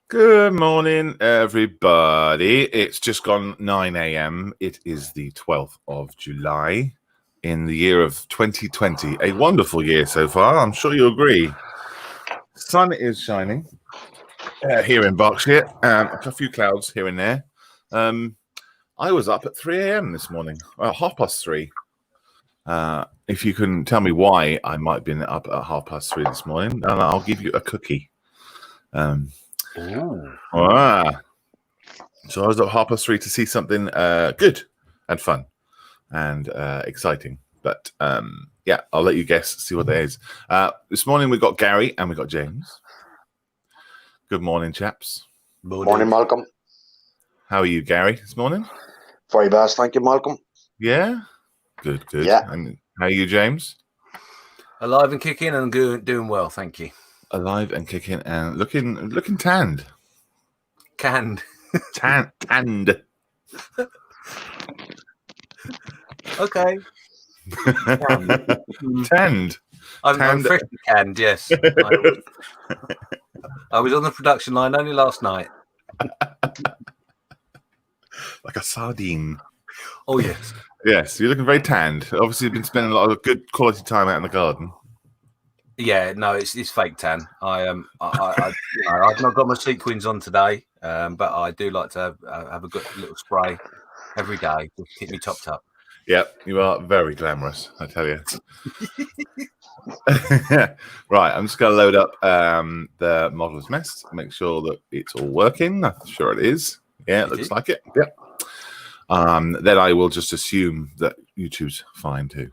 Good morning, everybody. It's just gone 9 a.m. It is the 12th of July in the year of 2020. A wonderful year so far. I'm sure you agree. Sun is shining here in Berkshire. A few clouds here and there. I was up at 3 a.m. this morning, 3:30. If you can tell me why I might have been up at 3:30 this morning, and I'll give you a cookie. So I was up 3:30 to see something good and fun and exciting. But yeah, I'll let you guess, see what that is. This morning we got Gary and we got James. Good morning, chaps. Morning, Malcolm. How are you, Gary, this morning? Very best, thank you, Malcolm. Yeah? Good. Yeah. And how are you, James? Alive and kicking and doing well, thank you. Alive and kicking and looking tanned. Canned. Tanned. Okay. Tanned. I'm freshly canned, yes. I was on the production line only last night. Like a sardine. Oh, yes. Yes, you're looking very tanned. Obviously, you've been spending a lot of good quality time out in the garden. Yeah, no, it's fake tan. I've not got my sequins on today, but I do like to have a good little spray every day to keep me topped up. Yep, you are very glamorous, I tell you. Right, I'm just going to load up the Modeller's Nest, make sure that it's all working. I'm sure it is. Yeah, it looks like it. Yep. Then I will just assume that YouTube's fine too.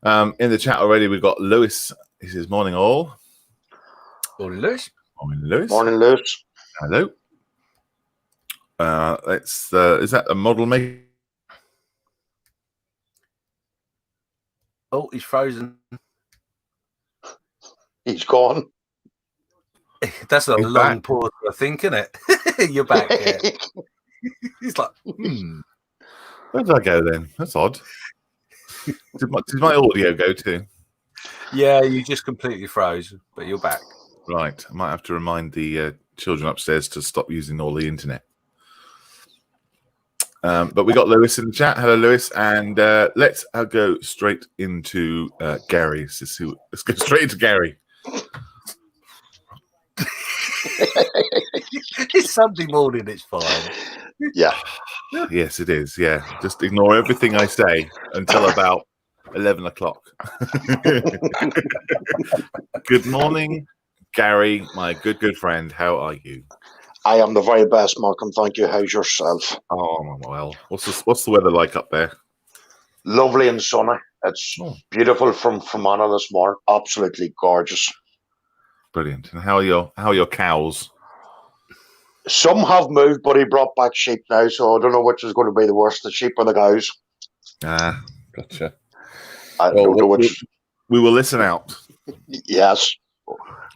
In the chat already, we've got Lewis. This is morning all. Morning, Lewis. Morning, Lewis. Morning, Lewis. Hello. Is that a model maker? Oh, he's frozen. He's gone. That's a long pause, I think, isn't it? You're back. Yeah. He's like, Where did I go then? That's odd. Did my audio go too? Yeah, you just completely froze, but you're back. Right. I might have to remind the children upstairs to stop using all the internet. But we got Lewis in the chat. Hello, Lewis. And let's go straight into Gary. Let's go straight into Gary. It's Sunday morning, it's fine. Yeah. Yes, it is. Yeah. Just ignore everything I say until about 11 o'clock. Good morning, Gary, my good friend. How are you? I am the very best, Malcolm. Thank you. How's yourself? Oh, well. What's the weather like up there? Lovely and sunny. It's beautiful from Anna this morning. Absolutely gorgeous. Brilliant. And how are your cows? Some have moved, but he brought back sheep now, so I don't know which is going to be the worst, the sheep or the cows. Ah, gotcha. I don't know which. We will listen out. Yes.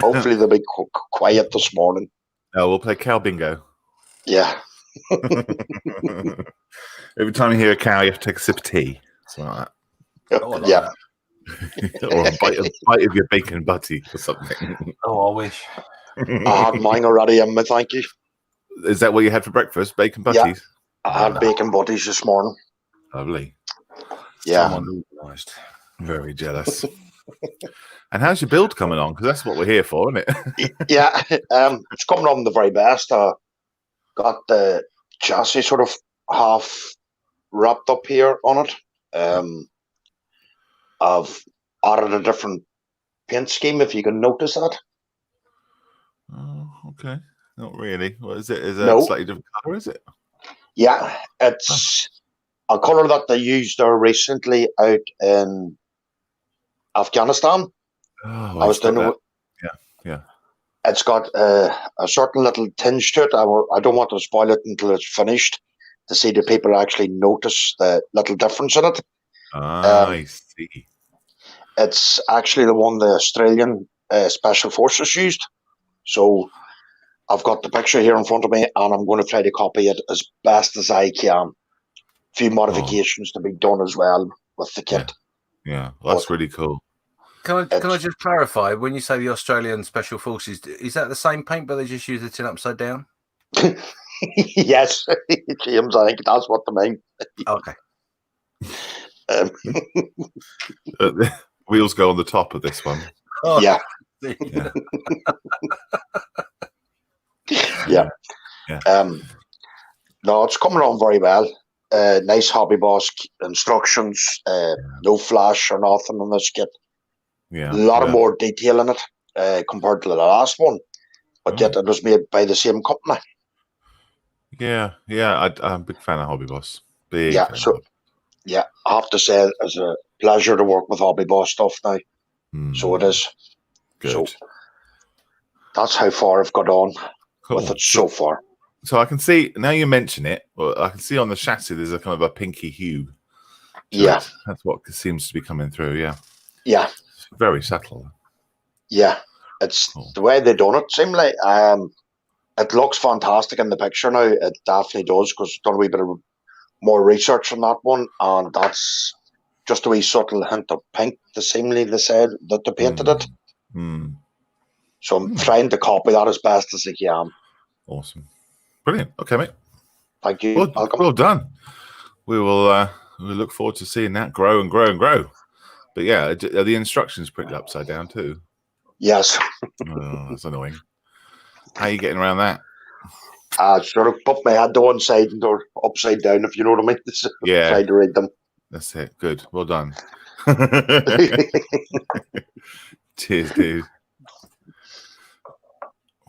Hopefully they'll be quiet this morning. Oh, we'll play cow bingo. Yeah. Every time you hear a cow, you have to take a sip of tea. Something like that. Oh, I like Yeah. that. Or a bite of your bacon butty or something. Oh, I wish. I had mine already in me, thank you. Is that what you had for breakfast? Bacon butties? Yeah. I had bacon butties this morning. Lovely. Yeah. Someone organised. Very jealous. And how's your build coming on? Because that's what we're here for, isn't it? Yeah. It's coming on the very best. Got the chassis sort of half wrapped up here on it. I've added a different paint scheme, if you can notice that. Oh, okay. Not really. What is it? Is it No. a slightly different colour, is it? Yeah, it's a colour that they used there recently out in Afghanistan. Oh, I was doing it. Yeah. It's got a certain little tinge to it. I don't want to spoil it until it's finished to see the people actually notice the little difference in it. I see. It's actually the one the Australian Special Forces used. So I've got the picture here in front of me, and I'm going to try to copy it as best as I can. A few modifications to be done as well with the kit. Yeah, well, that's really cool. Can I just clarify? When you say the Australian Special Forces, is that the same paint, but they just use the tin upside down? Yes, James, I think that's what they mean. Okay. The wheels go on the top of this one. Oh, Yeah. Yeah. Yeah. Yeah. No, it's coming on very well. Nice Hobby Boss instructions. No flash or nothing on this kit. Yeah. A lot of more detail in it compared to the last one, but yet it was made by the same company. Yeah. I'm a big fan of Hobby Boss. Yeah, I have to say it's a pleasure to work with Hobby Boss stuff now. So it is. Good. So that's how far I've got on with it so far. So I can see, now you mention it, I can see on the chassis there's a kind of a pinky hue. Yeah. That's what seems to be coming through, yeah. Yeah. It's very subtle. Yeah. It's the way they done it. Seemed like it looks fantastic in the picture now. It definitely does, because I've done a wee bit of more research on that one, and that's just a wee subtle hint of pink. Seemingly they said that they painted it. So I'm trying to copy that as best as I can. Awesome. Brilliant. Okay, mate. Thank you. Well done. We'll look forward to seeing that grow and grow and grow. But yeah, are the instructions printed upside down too? Yes. Oh, that's annoying. How are you getting around that? I sort of put my head to one side and or upside down, if you know what I mean. Yeah. Trying to read them. That's it. Good. Well done. Cheers, dude.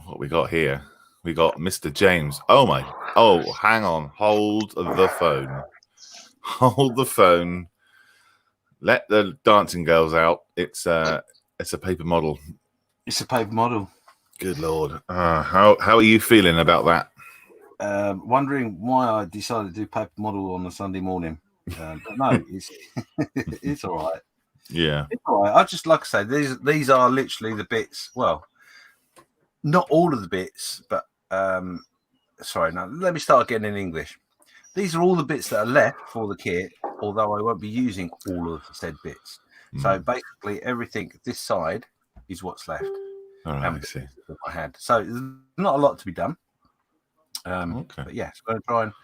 What we got here? We got Mr. James. Oh, hang on. Hold the phone. Hold the phone. Let the dancing girls out. It's a paper model. It's a paper model. Good Lord. How are you feeling about that? Wondering why I decided to do paper model on a Sunday morning. But no, it's all right. Yeah. It's all right. I just, like I say, these are literally the bits. Well, not all of the bits, but sorry. Now let me start again in English. These are all the bits that are left for the kit, although I won't be using all of the said bits. So basically, everything this side is what's left. All right, I see. I had. So there's not a lot to be done. Okay. But yes, I'm going to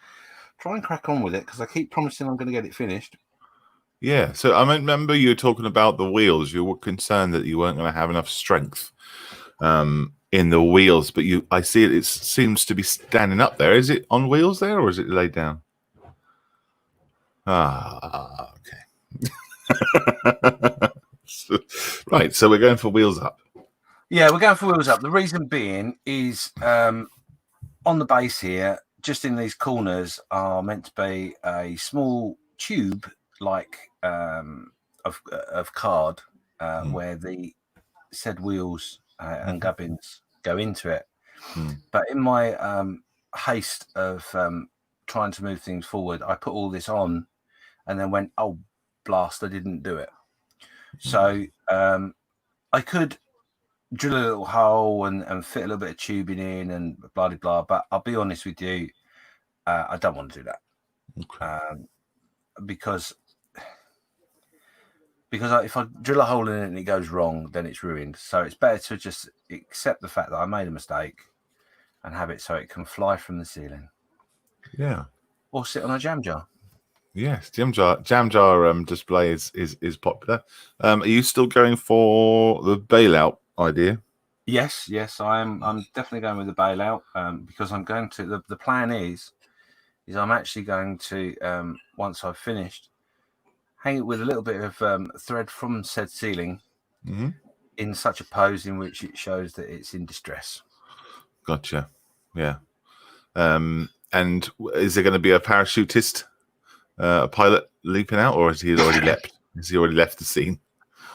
try and crack on with it, because I keep promising I'm going to get it finished. Yeah. So I remember you were talking about the wheels. You were concerned that you weren't going to have enough strength in the wheels, but I see it seems to be standing up there. Is it on wheels there, or is it laid down? Okay. Right, so we're going for wheels up. Yeah, we're going for wheels up. The reason being is on the base here, just in these corners, are meant to be a small tube like of card where the said wheels and gubbins go into it. But in my haste of trying to move things forward, I put all this on and then went, oh blast, I didn't do it. So I could drill a little hole and fit a little bit of tubing in and blah blah blah, but I'll be honest with you, I don't want to do that. Okay. Because if I drill a hole in it and it goes wrong, then it's ruined. So it's better to just accept the fact that I made a mistake and have it so it can fly from the ceiling. Yeah. Or sit on a jam jar. Yes, jam jar display is popular. Are you still going for the bailout idea? Yes, I'm definitely going with the bailout because I'm going to the plan is I'm actually going to once I've finished, hang it with a little bit of thread from said ceiling in such a pose in which it shows that it's in distress. Gotcha. Yeah. And is there going to be a parachutist, a pilot leaping out, or has he already left? Has he already left the scene?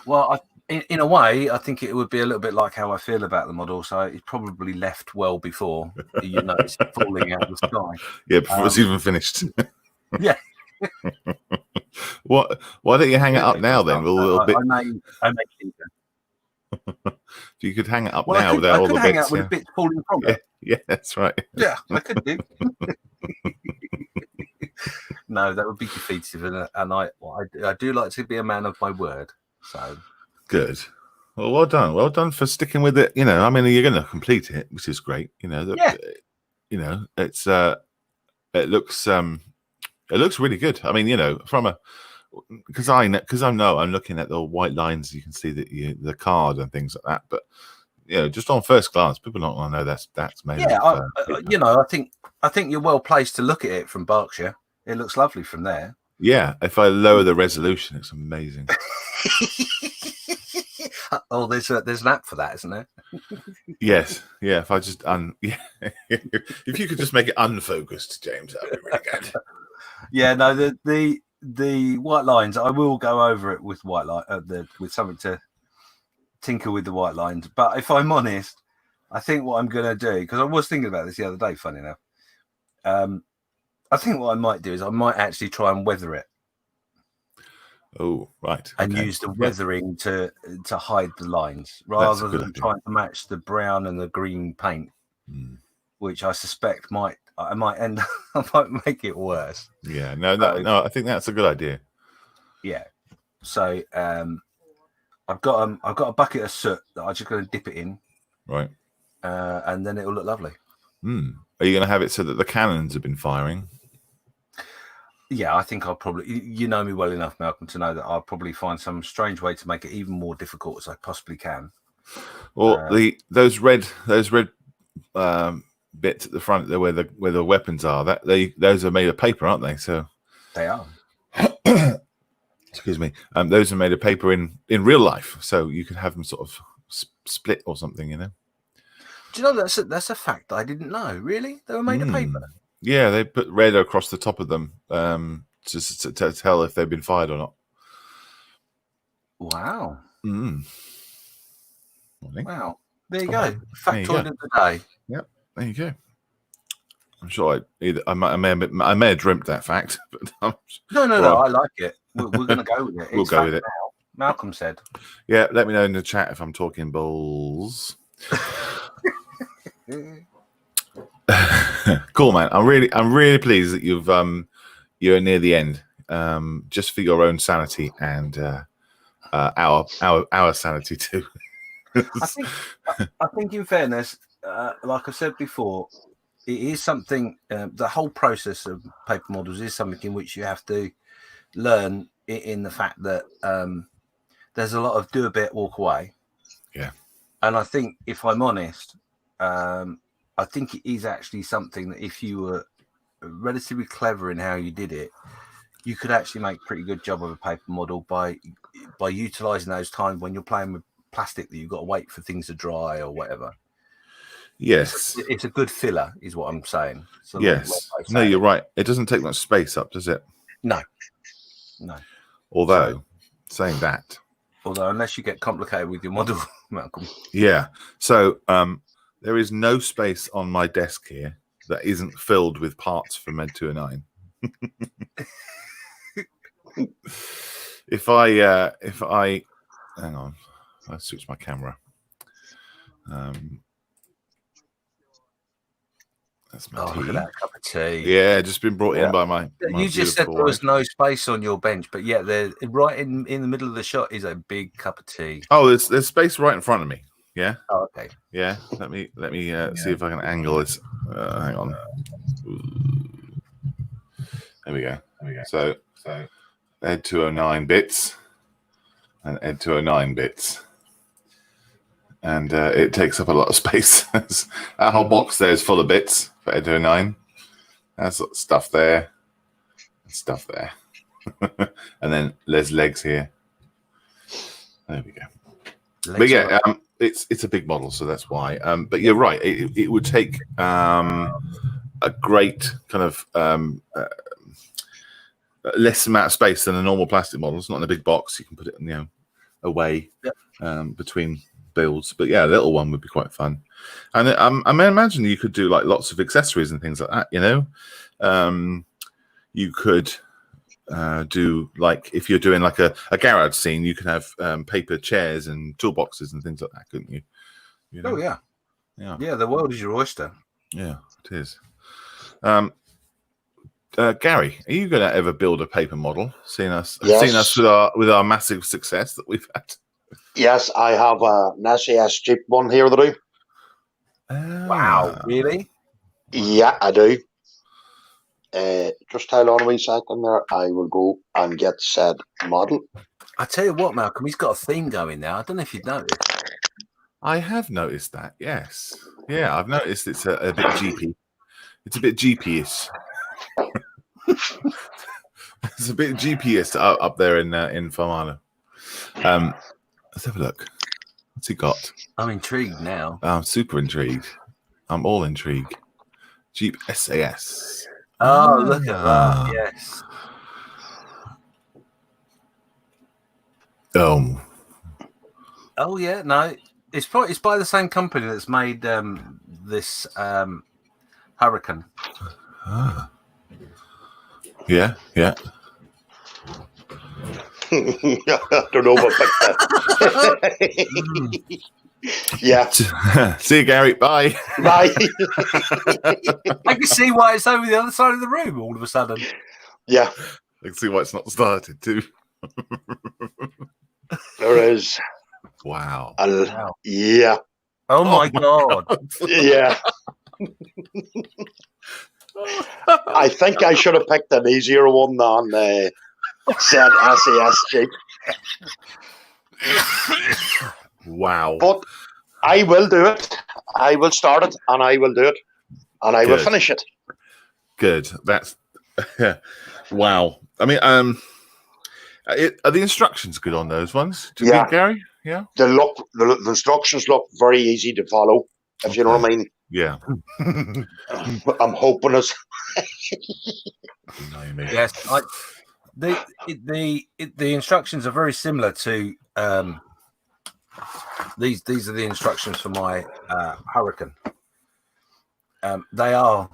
Well, in a way, I think it would be a little bit like how I feel about the model. So it's probably left well before you notice it falling out of the sky. Yeah, before it's even finished. Yeah. Why don't you hang it up now then? With a little bit. I may keep it. If you could hang it up now without all the bits. I could hang it with bits falling from it. Yeah, that's right. Yeah, I could do. No, that would be defeative, and I do like to be a man of my word. So Good. Well done. Well done for sticking with it. I mean, you're going to complete it, which is great. Yeah. It's it looks really good. I mean, because I know I'm looking at the white lines. You can see the card and things like that. But just on first glance, people don't want to know that's made. Yeah, I think you're well placed to look at it from Berkshire. It looks lovely from there. Yeah, if I lower the resolution, it's amazing. Oh, there's an app for that, isn't there? Yes, yeah. If I just if you could just make it unfocused, James, that'd be really good. Yeah, no, the white lines. I will go over it with white line, with something to tinker with the white lines. But if I'm honest, I think what I'm going to do, because I was thinking about this the other day, funny enough. I think what I might do is I might actually try and weather it. Oh, right. And use the weathering to hide the lines rather than trying to match the brown and the green paint, which I suspect I might make it worse. Yeah, no, I think that's a good idea. Yeah. So I've got a bucket of soot that I'm just going to dip it in. Right. And then it'll look lovely. Are you going to have it so that the cannons have been firing? Yeah, I think I'll probably. You know me well enough, Malcolm, to know that I'll probably find some strange way to make it even more difficult as I possibly can. Well, those red bits at the front there where the weapons are, those are made of paper, aren't they? So they are. Excuse me. Those are made of paper in real life, so you can have them sort of split or something. Do you know that's a fact I didn't know? Really, they were made of paper. Yeah, they put red across the top of them just to tell if they've been fired or not. Wow. Wow. There you go. Factoid of the day. Yep. There you go. I'm sure I may have dreamt that fact, but no. I like it. We're going to go with it. We'll go with it. Now. Malcolm said. Yeah. Let me know in the chat if I'm talking bulls. Cool, man. I'm really pleased that you're near the end. Just for your own sanity and our sanity too. I think in fairness, like I said before, it is something. The whole process of paper models is something in which you have to learn in the fact that there's a lot of do a bit, walk away. Yeah. And I think, if I'm honest, I think it is actually something that if you were relatively clever in how you did it, you could actually make a pretty good job of a paper model by utilizing those times when you're playing with plastic that you've got to wait for things to dry or whatever. Yes. It's a good filler, is what I'm saying. So yes. No, you're right. It doesn't take much space up, does it? No. Although, saying that. Although, unless you get complicated with your model, Malcolm. Yeah. So, there is no space on my desk here that isn't filled with parts from Med 209. If I hang on, I'll switch my camera. That's my tea. Look at that cup of tea. Yeah, just been brought in by my you just said there was no space on your bench, but yeah, there right in the middle of the shot is a big cup of tea. Oh, there's space right in front of me. Yeah. Oh, okay. Yeah. Let me see if I can angle this. Hang on. There we go. So Ed 209 bits and Ed 209 bits, and it takes up a lot of space. That whole box there is full of bits for Ed 209. That's stuff there, stuff there, and then there's legs here. There we go. But yeah, it's a big model, so that's why. But you're right. It would take a great kind of less amount of space than a normal plastic model. It's not in a big box. You can put it, away between builds. But yeah, a little one would be quite fun. And I may imagine you could do like lots of accessories and things like that. You could do like if you're doing like a garage scene, you could have paper chairs and toolboxes and things like that, couldn't you? Oh yeah. The world is your oyster. Yeah, it is. Gary, are you going to ever build a paper model? Seeing us with our massive success that we've had. Yes, I have an SAS Jeep one here that I do. Wow, really? Yeah, I do. Just hold on a wee second there. I will go and get said model. I tell you what, Malcolm, he's got a theme going now. I don't know if you've noticed. I have noticed that. Yes. Yeah, I've noticed it's a bit GP. It's a bit GPS. It's a bit GPS up there in Fermanagh. Let's have a look. What's he got? I'm intrigued now. I'm super intrigued. I'm all intrigued. Jeep SAS. Oh, look at that. Yes. Oh yeah. No, it's by the same company that's made this Hurricane. Yeah. I don't know about that. Yeah. See you, Gary. Bye. Bye. I can see why it's over the other side of the room all of a sudden. Yeah. I can see why it's not started too. There is. Wow. Wow. Yeah. Oh my God. Yeah. I think I should have picked an easier one than said SAS Jeep. Wow. But I will do it. I will start it and I will do it. And I will finish it. Good. That's wow. I mean, are the instructions good on those ones? Do you think, Gary? Yeah. The instructions look very easy to follow, if you know what I mean. Yeah. I'm hoping it's. Yes, the instructions are very similar to these are the instructions for my Hurricane. They are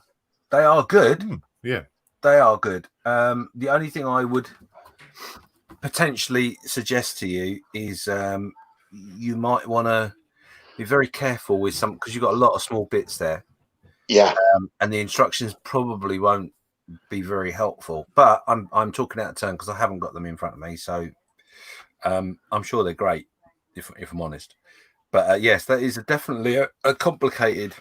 good. Yeah, they are good. The only thing I would potentially suggest to you is you might want to be very careful with some, because you've got a lot of small bits there. Yeah. And the instructions probably won't be very helpful. But I'm talking out of turn because I haven't got them in front of me, so I'm sure they're great if I'm honest. But yes, that is definitely a complicated,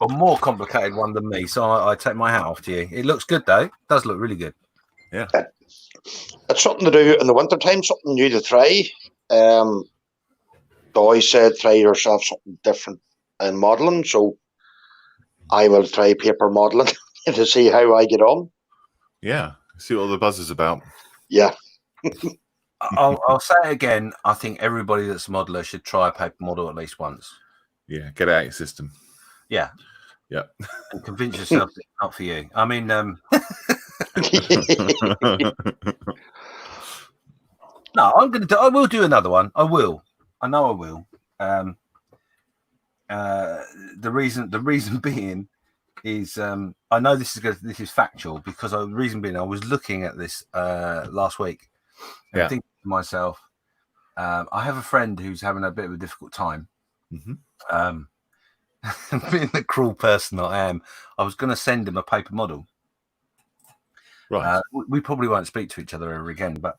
or more complicated one than me. So I take my hat off to you. It looks good though. It does look really good. Yeah. It's something to do in the wintertime, something new to try. Doy said try yourself something different in modelling, so I will try paper modelling to see how I get on. Yeah, see what all the buzz is about. Yeah. I'll say it again. I think everybody that's a modeler should try a paper model at least once. Yeah, get it out of your system. Yeah. Yeah. And convince yourself it's not for you. I mean, no, I will do another one. I will. I know I will. The reason being is I know this is factual, because the reason being I was looking at this last week and thinking to myself, I have a friend who's having a bit of a difficult time. Mm-hmm. Being the cruel person that I am, I was going to send him a paper model. Right. We probably won't speak to each other ever again, but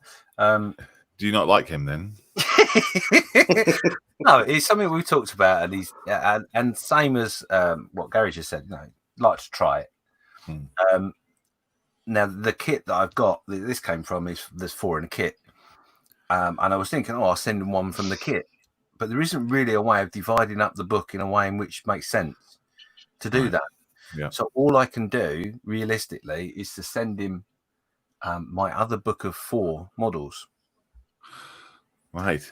do you not like him then? No, it's something we've talked about, and he's and same as what Gary just said. Like to try it. Now the kit that I've got, this came from, there's 4 in a kit, and I was thinking, I'll send him one from the kit, but there isn't really a way of dividing up the book in a way in which makes sense to do that. Yeah. So all I can do realistically is to send him my other book of 4 models. Right.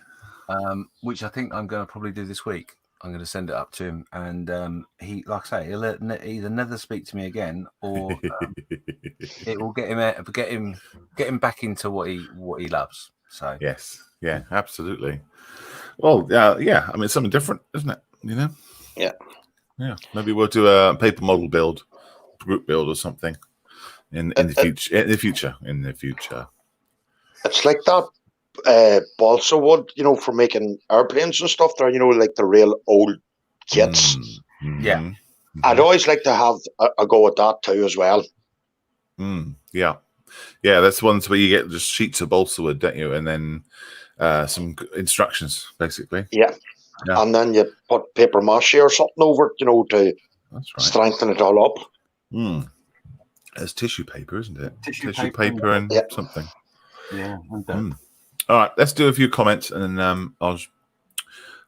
Which I think I'm going to probably do this week. I'm going to send it up to him, and he, like I say, he'll either never speak to me again, or it will get him back into what he loves. So yes, yeah, absolutely. Well, yeah. I mean, it's something different, isn't it? You know? Yeah. Yeah. Maybe we'll do a paper model build, group build, or something in the future. In the future. It's like that. Balsa wood, for making airplanes and stuff. There, like the real old kits. Mm-hmm. Yeah, I'd always like to have a go at that too, as well. Yeah, that's ones where you get just sheets of balsa wood, don't you? And then some instructions, basically. Yeah. Yeah. And then you put paper mache or something over it, to That's right. strengthen it all up. It's tissue paper, isn't it? Tissue paper and Yep. something. Yeah, I'm done. All right, let's do a few comments, and then I was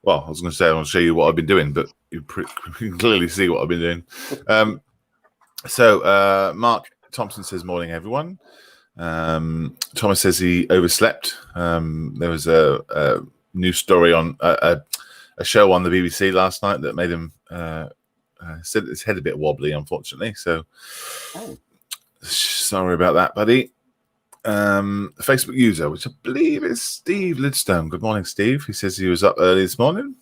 going to say I'll show you what I've been doing, but you can clearly see what I've been doing. So Mark Thompson says, "Morning, everyone." Thomas says he overslept. There was a new story on a show on the BBC last night that made him said his head a bit wobbly, unfortunately. So sorry about that, buddy. Facebook user, which I believe is Steve Lidstone. Good morning, Steve. He says he was up early this morning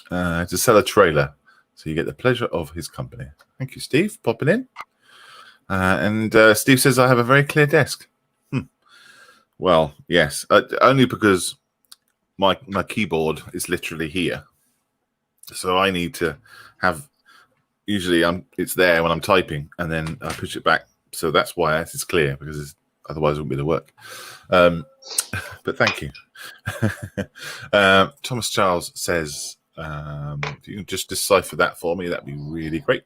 to sell a trailer, so you get the pleasure of his company. Thank you, Steve, popping in. And Steve says I have a very clear desk. Well, yes, only because my keyboard is literally here, so I need to have. Usually, it's there when I'm typing, and then I push it back. So that's why it's clear, because otherwise it wouldn't be the work. But thank you. Thomas Charles says, if you can just decipher that for me, that'd be really great.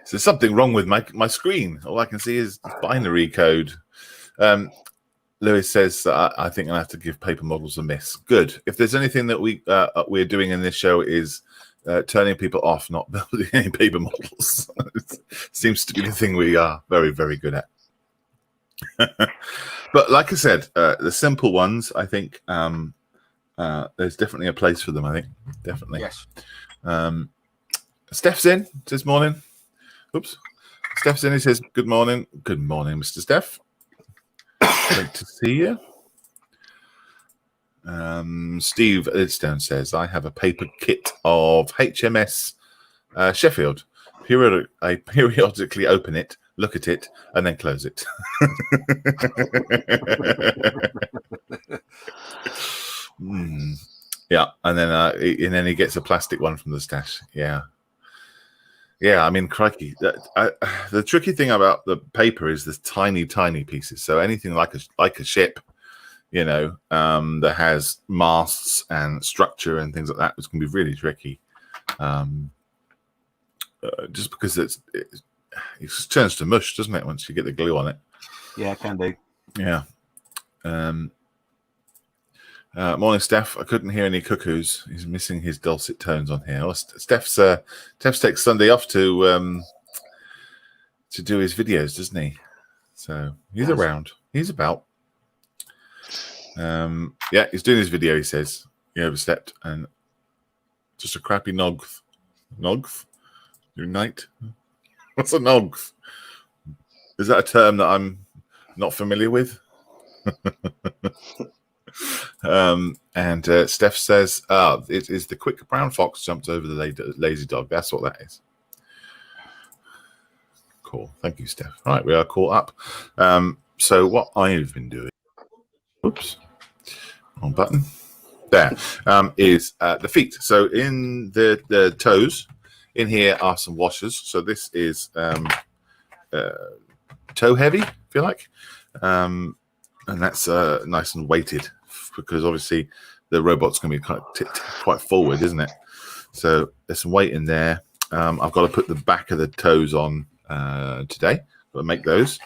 So there's something wrong with my screen. All I can see is binary code. Lewis says, I think I'll have to give paper models a miss. Good. If there's anything that we're doing in this show is turning people off, not building any paper models. It seems to be the thing we are very, very good at. But like I said, the simple ones, I think there's definitely a place for them, I think. Definitely. Yes. Steph's in. Says morning. Oops. Steph's in. He says, good morning. Good morning, Mr. Steph. Great to see you. Steve Lidstone says, I have a paper kit of HMS Sheffield. I periodically open it, look at it, and then close it. Yeah, and then he gets a plastic one from the stash. Yeah, I mean, crikey. The tricky thing about the paper is the tiny, tiny pieces. So anything like a ship, that has masts and structure and things like that, which can be really tricky. Just because it just turns to mush, doesn't it, once you get the glue on it? Yeah, it can do. Yeah. Morning, Steph. I couldn't hear any cuckoos. He's missing his dulcet tones on here. Well, Steph's takes Sunday off to do his videos, doesn't he? So he's around. He's about. Yeah, he's doing his video. He says he overslept and just a crappy nogth. Nogth? Your night? What's a nogth? Is that a term that I'm not familiar with? And Steph says, it is the quick brown fox jumped over the lazy dog. That's what that is. Cool. Thank you, Steph. Right, we are caught up. So what I've been doing, oops, wrong button. There is the feet. So in the toes, in here are some washers. So this is toe heavy, if you like. And that's nice and weighted, because obviously the robot's going to be kind of tipped quite forward, isn't it? So there's some weight in there. I've got to put the back of the toes on today. Got to make those.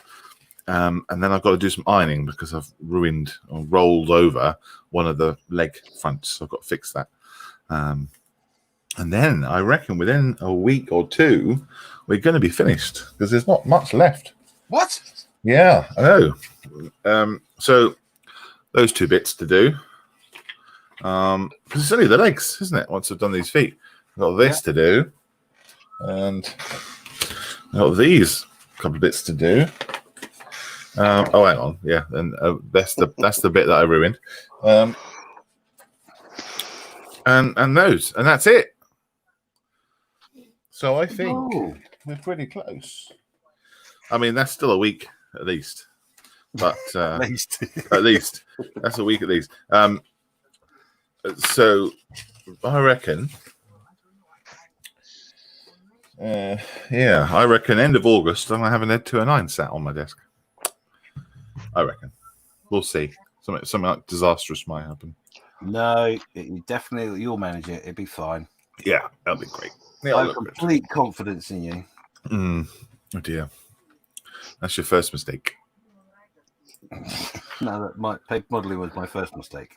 And then I've got to do some ironing because I've ruined or rolled over one of the leg fronts. So I've got to fix that. And then I reckon within a week or two, we're going to be finished because there's not much left. What? Yeah, I know. So those two bits to do. Because it's only the legs, isn't it? Once I've done these feet, I've got this to do, and I've got these couple of bits to do. Oh, hang on, yeah, and that's the bit that I ruined. And those, and that's it. So I think we're pretty close. I mean, that's still a week at least. But at least that's a week at least. So I reckon, I reckon end of August, I'm gonna have an Ed 209 sat on my desk. I reckon. We'll see. Something like disastrous might happen. No, definitely you'll manage it. It'll be fine. Yeah, that'll be great. I have complete confidence in you. Oh dear, that's your first mistake. No, my paper modelling was my first mistake.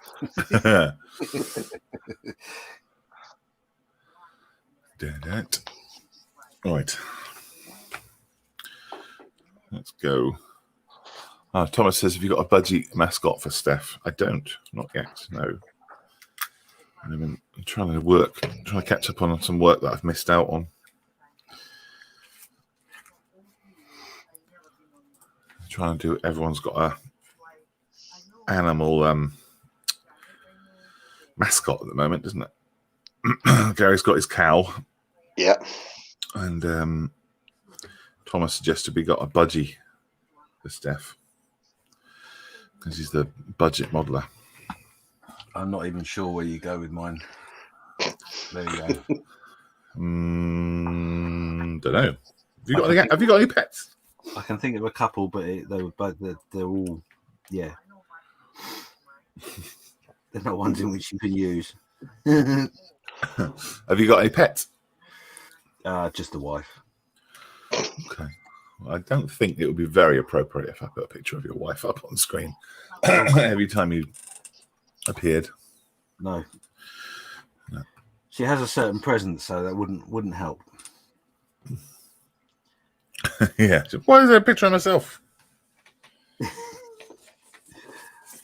Right, let's go. Thomas says, "Have you got a budgie mascot for Steph?" I don't, not yet. No. I'm trying to catch up on some work that I've missed out on. Trying to do. Everyone's got a animal mascot at the moment, doesn't it? Gary's got his cow. Yeah. And Thomas suggested we got a budgie for Steph because he's the budget modeler. I'm not even sure where you go with mine. There you go. Don't know. Have you got any pets? I can think of a couple, but they're all, yeah. They're not ones in which you can use. Have you got any pets? Just the wife. Okay. Well, I don't think it would be very appropriate if I put a picture of your wife up on screen every time you appeared. No. She has a certain presence, so that wouldn't help. Yeah. Why is there a picture of myself?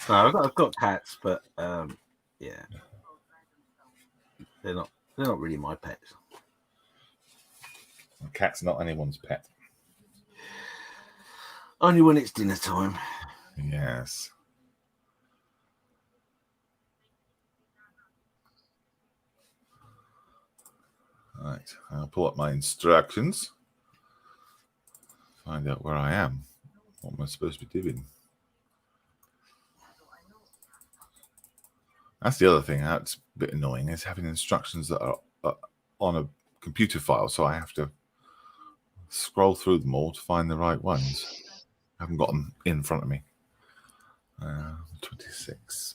No, I've got cats, but yeah, they're not really my pets. A cat's not anyone's pet. Only when it's dinner time. Yes. Right, I'll pull up my instructions. Find out where I am. What am I supposed to be doing? That's the other thing that's a bit annoying, is having instructions that are on a computer file, so I have to scroll through them all to find the right ones. I haven't got them in front of me. 26.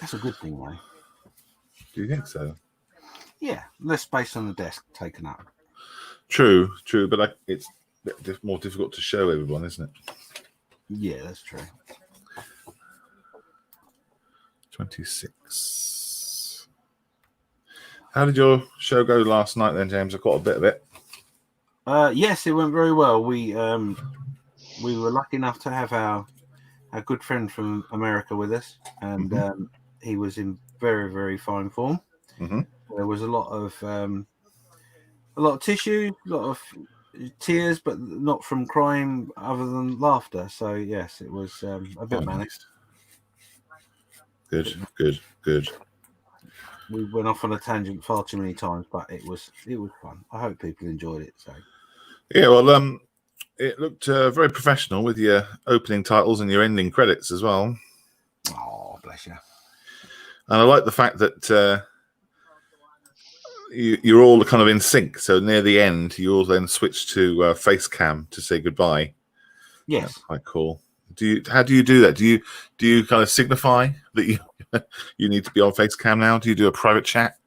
That's a good thing, though. Do you think so? Yeah, less space on the desk taken up. True, but it's a bit more difficult to show everyone, isn't it? Yeah, that's true. 26. How did your show go last night then, James? I caught a bit of it. Yes, it went very well. We were lucky enough to have our good friend from America with us, and he was in very, very fine form. Mm-hmm. There was a lot of tissue, a lot of tears, but not from crying, other than laughter. So yes, it was a bit manic. Good. We went off on a tangent far too many times, but it was fun. I hope people enjoyed it. So yeah, well, it looked very professional with your opening titles and your ending credits as well. Oh, bless you. And I like the fact that you're all kind of in sync. So near the end, you all then switch to face cam to say goodbye. Yes, that's quite cool. How do you do that? Do you kind of signify that you need to be on face cam now? Do you do a private chat?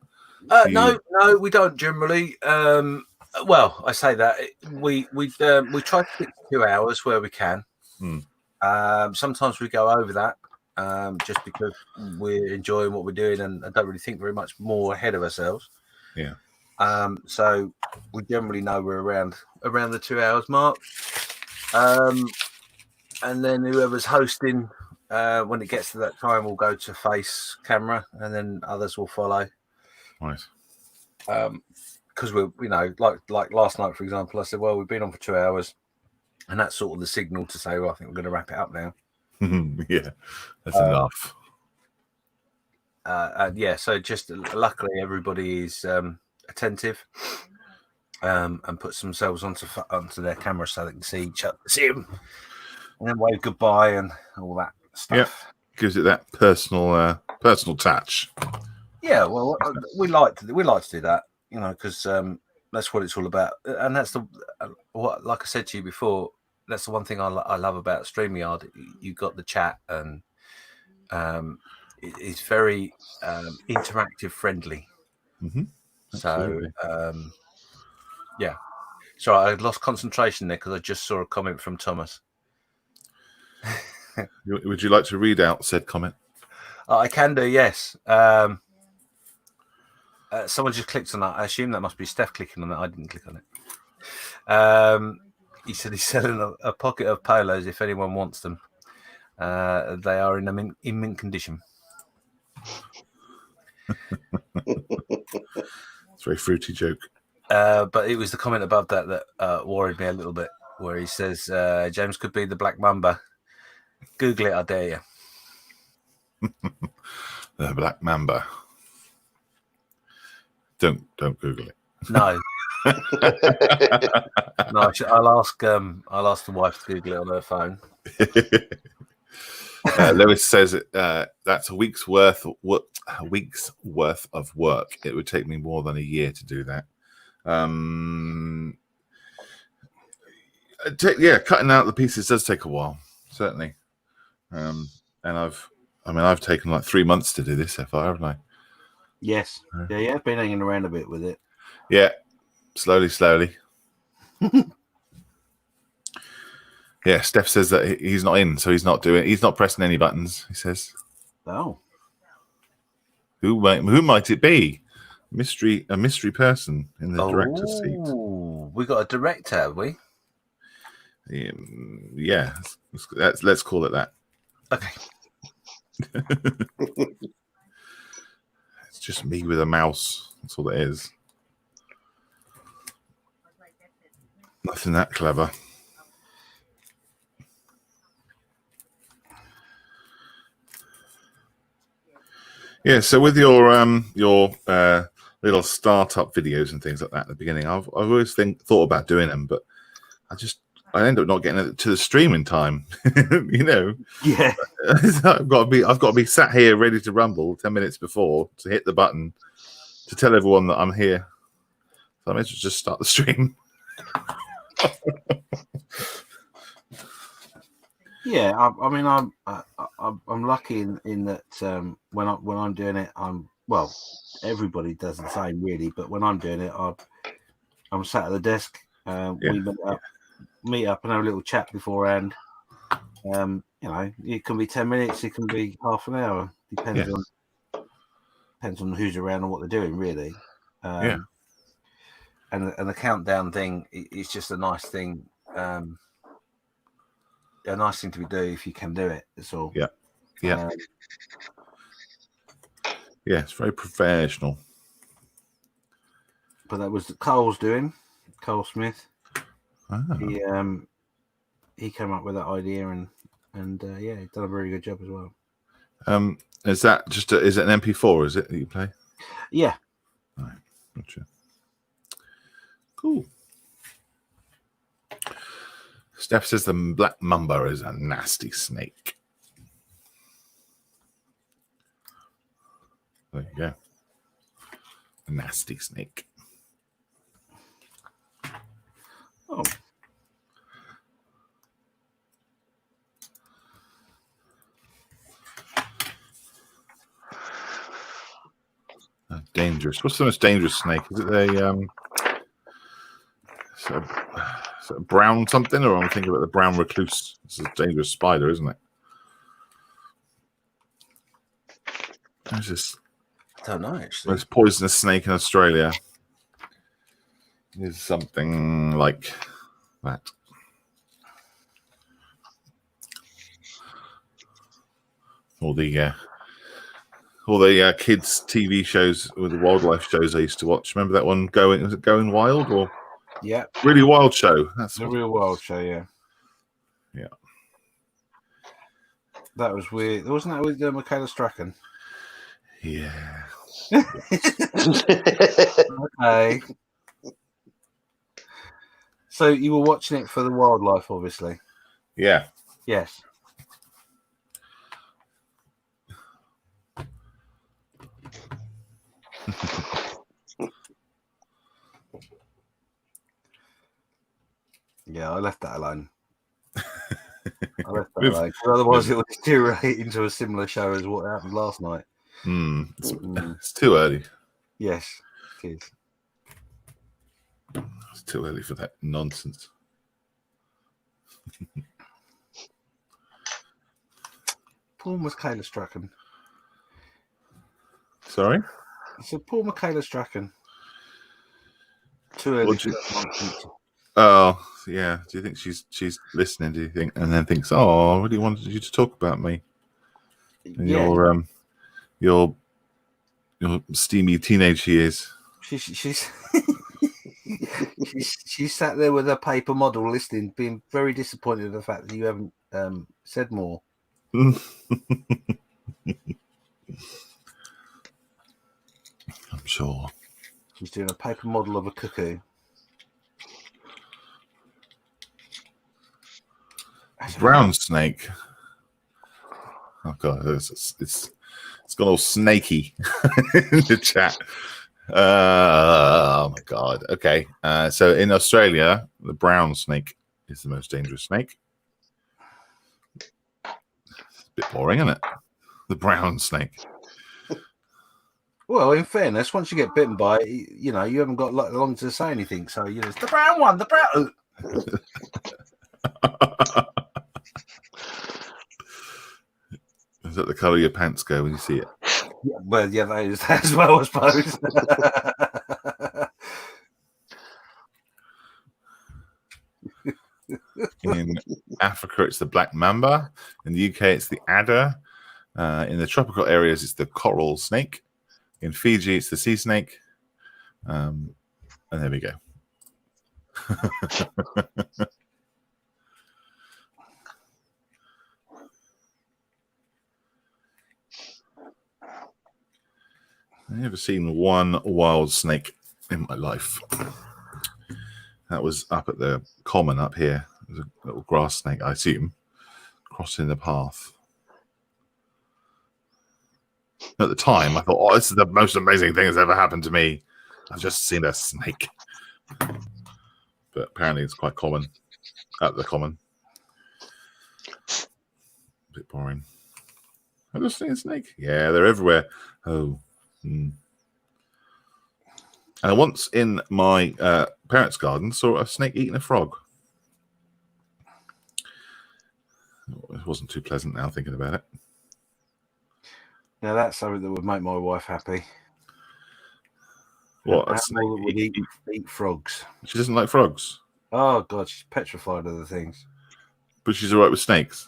No, we don't generally. Well, I say that we try to stick to 2 hours where we can. Sometimes we go over that. Just because we're enjoying what we're doing and don't really think very much more ahead of ourselves. Yeah. So we generally know we're around the 2 hours mark. And then whoever's hosting, when it gets to that time, will go to face camera, and then others will follow. Right. Because we're, like last night, for example, I said, well, we've been on for 2 hours, and that's sort of the signal to say, well, I think we're going to wrap it up now. Yeah, that's enough. So just luckily everybody is attentive and puts themselves onto their camera so they can see them, and then wave goodbye and all that stuff. Yeah, gives it that personal touch. Yeah, well, we like to do that, because that's what it's all about, and that's like I said to you before. that's the one thing I love about StreamYard. You got the chat, and it's very interactive friendly. Mm-hmm. So yeah. Sorry, I lost concentration there because I just saw a comment from Thomas. Would you like to read out said comment? I can do, yes. Someone just clicked on that. I assume that must be Steph clicking on that. I didn't click on it. He said he's selling a pocket of polos if anyone wants them. They are in mint condition. It's a very fruity joke. But it was the comment above that worried me a little bit, where he says James could be the Black Mamba. Google it, I dare you. The Black Mamba. Don't Google it. No. No, I'll ask the wife to Google it on her phone. Lewis says that's a week's worth of work. It would take me more than a year to do that. Cutting out the pieces does take a while, certainly. And I've taken like 3 months to do this so far, haven't I? Yes. Yeah, I've been hanging around a bit with it. Yeah, slowly. Yeah, Steph says that he's not in, so he's not pressing any buttons. He says, "Oh, who might it be? A mystery person in the director's seat." We got a director, have we? Yeah, let's call it that. Okay. It's just me with a mouse. That's all it is. Nothing that clever. Yeah, so with your little startup videos and things like that at the beginning, I've always thought about doing them, but I end up not getting it to the stream in time. You know. yeah." I've got to be sat here ready to rumble 10 minutes before to hit the button to tell everyone that I'm here. So I may as well just start the stream. Yeah, I'm lucky in that when I'm doing it, everybody does the same really, but when I'm doing it, I'm sat at the desk. We meet up and have a little chat beforehand. It can be 10 minutes, it can be half an hour, depends on who's around and what they're doing, really. And the countdown thing is just a nice thing. A nice thing to do if you can do it. That's all. Yeah, it's very professional. But that was Carl's doing. Carl Smith. Oh. He came up with that idea and he's done a very good job as well. Is that is it an MP4? Is it that you play? Yeah. Right. Gotcha. Cool. Steph says the Black Mamba is a nasty snake. There you go. A nasty snake. Oh. Dangerous. What's the most dangerous snake? Is it a brown something, or I'm thinking about the brown recluse? It's a dangerous spider, isn't it? There's this. I don't know, actually. Most poisonous snake in Australia is something like that. All the kids' TV shows with the wildlife shows I used to watch. Remember that one? Was it Going Wild or? Yeah. Really Wild Show. That's a real wild show. Yeah. Yeah. That was weird. Wasn't that with Michaela Strachan? Yeah. Okay. So you were watching it for the wildlife, obviously. Yeah. Yes. Yeah, I left that alone. I left that alone, 'cause otherwise it would deteriorate into a similar show as what happened last night. It's too early. Yes, it is. It's too early for that nonsense. Poor Michaela Strachan. Sorry? I said, poor Michaela Strachan. Too early. What'd Oh, yeah. Do you think she's listening? Do you think, and then thinks, "Oh, I really wanted you to talk about me and Yeah, your steamy teenage years." she's she's sat there with a paper model listening, being very disappointed at the fact that you haven't said more. I'm sure. She's doing a paper model of a cuckoo. Brown snake. Oh god, it's gone all snaky in the chat. Oh my god. Okay. So in Australia, the brown snake is the most dangerous snake. It's a bit boring, isn't it? The brown snake. Well, in fairness, once you get bitten by it, you haven't got long to say anything. So it's the brown one, the brown. Is that the colour your pants go when you see it? Yeah, well, yeah, that is as well, I suppose. In Africa, it's the black mamba. In the UK, it's the adder. In the tropical areas, it's the coral snake. In Fiji, it's the sea snake. And there we go. I've never seen one wild snake in my life. That was up at the common up here. There's a little grass snake, I assume, crossing the path. At the time, I thought, this is the most amazing thing that's ever happened to me. I've just seen a snake. But apparently it's quite common at the common. A bit boring. Have you seen a snake? Yeah, they're everywhere. Oh. And I once in my parents' garden saw a snake eating a frog. It wasn't too pleasant now thinking about it. Now that's something that would make my wife happy. What? An animal that would eat frogs. She doesn't like frogs. Oh god, she's petrified of the things. But she's all right with snakes.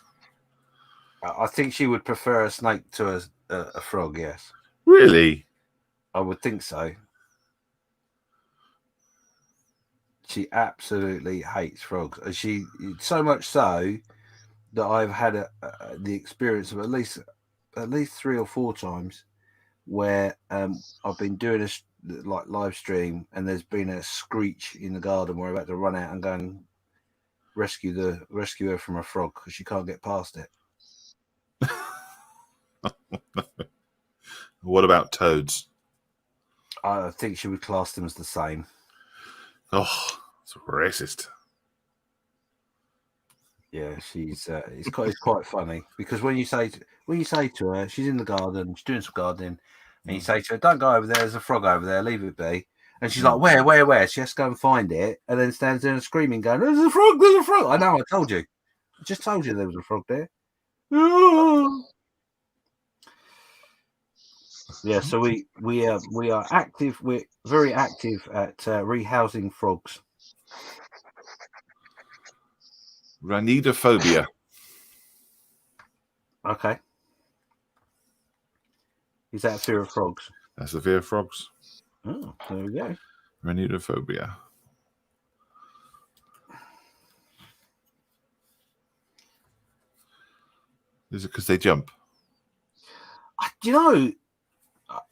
I think she would prefer a snake to a frog. Yes. Really? I would think so. She absolutely hates frogs. And she so much so that I've had the experience of at least 3 or 4 times where I've been doing a live stream and there's been a screech in the garden where I've had to run out and go and rescue her from a frog because she can't get past it. What about toads? I think she would class them as the same. Oh, it's racist. Yeah, it's quite funny because when you say to her, she's in the garden, she's doing some gardening, and you say to her, "Don't go over there. There's a frog over there. Leave it be." And she's like, "Where?" She has to go and find it, and then stands there and screaming, going, "There's a frog! There's a frog!" I know. I told you. I just told you there was a frog there. Yeah, so we are active. We're very active at rehousing frogs. Ranidophobia. Okay. Is that a fear of frogs? That's the fear of frogs. Oh, there we go. Ranidophobia. Is it because they jump? Do you know,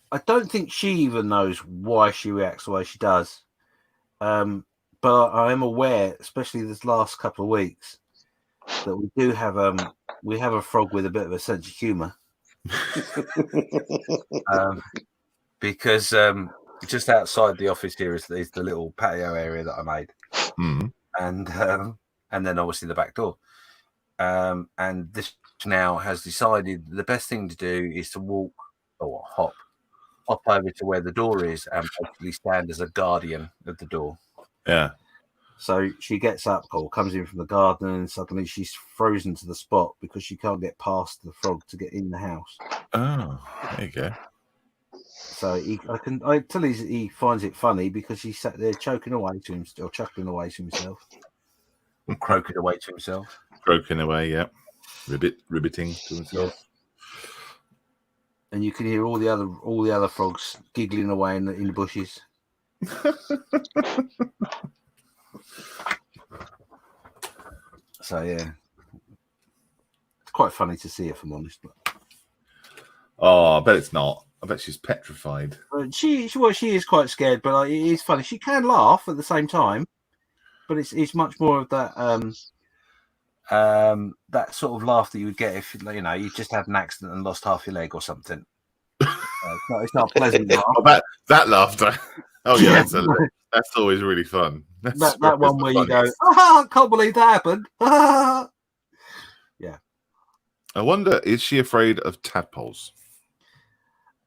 I don't think she even knows why she reacts the way she does. But I am aware, especially this last couple of weeks, that we do have a frog with a bit of a sense of humour. Because just outside the office here is the little patio area that I made, and then obviously the back door. and this now has decided the best thing to do is to walk or hop over to where the door is and basically stand as a guardian of the door. Yeah. So she gets up or comes in from the garden, and suddenly she's frozen to the spot because she can't get past the frog to get in the house. Oh, there you go. So I tell he finds it funny because he's sat there choking away to himself, or chuckling away to himself, Croaking away to himself. Croaking away, yeah. Ribbiting to himself. Yeah. And you can hear all the other frogs giggling away in the bushes. So yeah, it's quite funny to see, if I'm honest. Oh, I bet it's not. I bet she's petrified. She is quite scared, but it is funny. She can laugh at the same time, but it's much more of that that sort of laugh that you would get if you just had an accident and lost half your leg or something. It's not a pleasant laugh. Oh, that laughter. Oh yeah, that's always really fun. That one where you go, I can't believe that happened. Yeah. I wonder, is she afraid of tadpoles?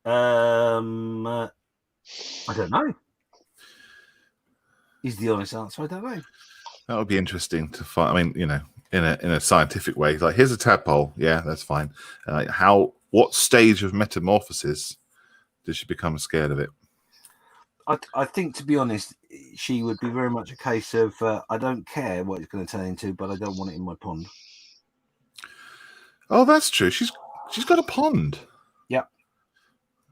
I don't know. Is the honest answer? I don't know. That would be interesting to find. I mean, in a scientific way, like here's a tadpole. Yeah, that's fine. What stage of metamorphosis does she become scared of it? I think, to be honest, she would be very much a case of I don't care what it's going to turn into, but I don't want it in my pond. Oh, that's true. She's got a pond. Yeah.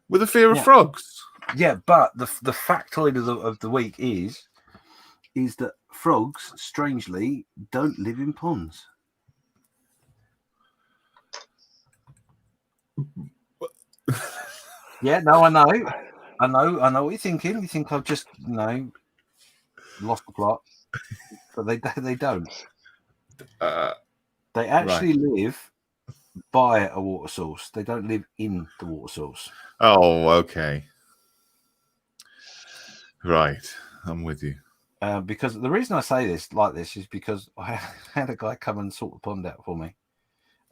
With a fear of frogs. Yeah, but the factoid of the week is that frogs, strangely, don't live in ponds. Yeah, no, I know what you're thinking. You think I've just lost the plot, but they don't. They actually live by a water source. They don't live in the water source. Oh, okay. Right, I'm with you. Because the reason I say this like this is because I had a guy come and sort the pond out for me,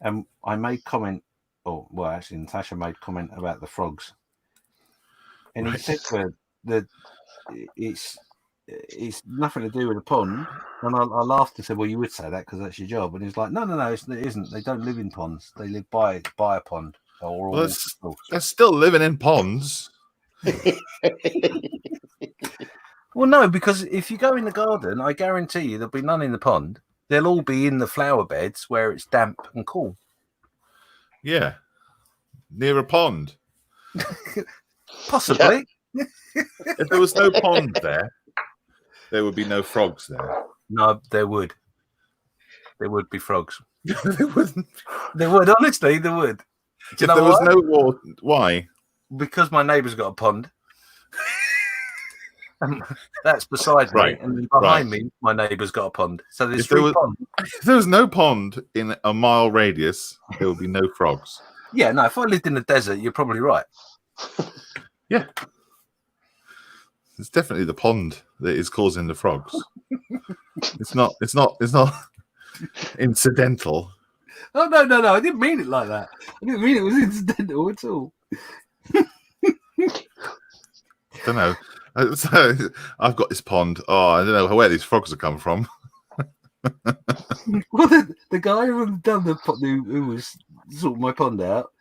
and I made comment. Oh, well, actually, Natasha made comment about the frogs, and he said to her that it's nothing to do with the pond. And I laughed and said, "Well, you would say that because that's your job." And he's like, "No, it isn't. They don't live in ponds. They live by a pond." Well, they're still living in ponds. Well, no, because if you go in the garden, I guarantee you there'll be none in the pond. They'll all be in the flower beds where it's damp and cool. Yeah, near a pond. Possibly. Yeah. If there was no pond there would be no frogs there. No, there would. There would be frogs. There wouldn't. There would, honestly, there would. If there was no water, why? Because my neighbour's got a pond. That's beside me, and then behind me, my neighbour's got a pond. So there's three ponds. If there was no pond in a mile radius, there would be no frogs. Yeah, no. If I lived in the desert, you're probably right. Yeah, it's definitely the pond that is causing the frogs. It's not incidental. Oh no! I didn't mean it like that. I didn't mean it was incidental at all. I don't know. So I've got this pond. Oh, I don't know where these frogs have come from. Well, the guy who done who was sorting my pond out,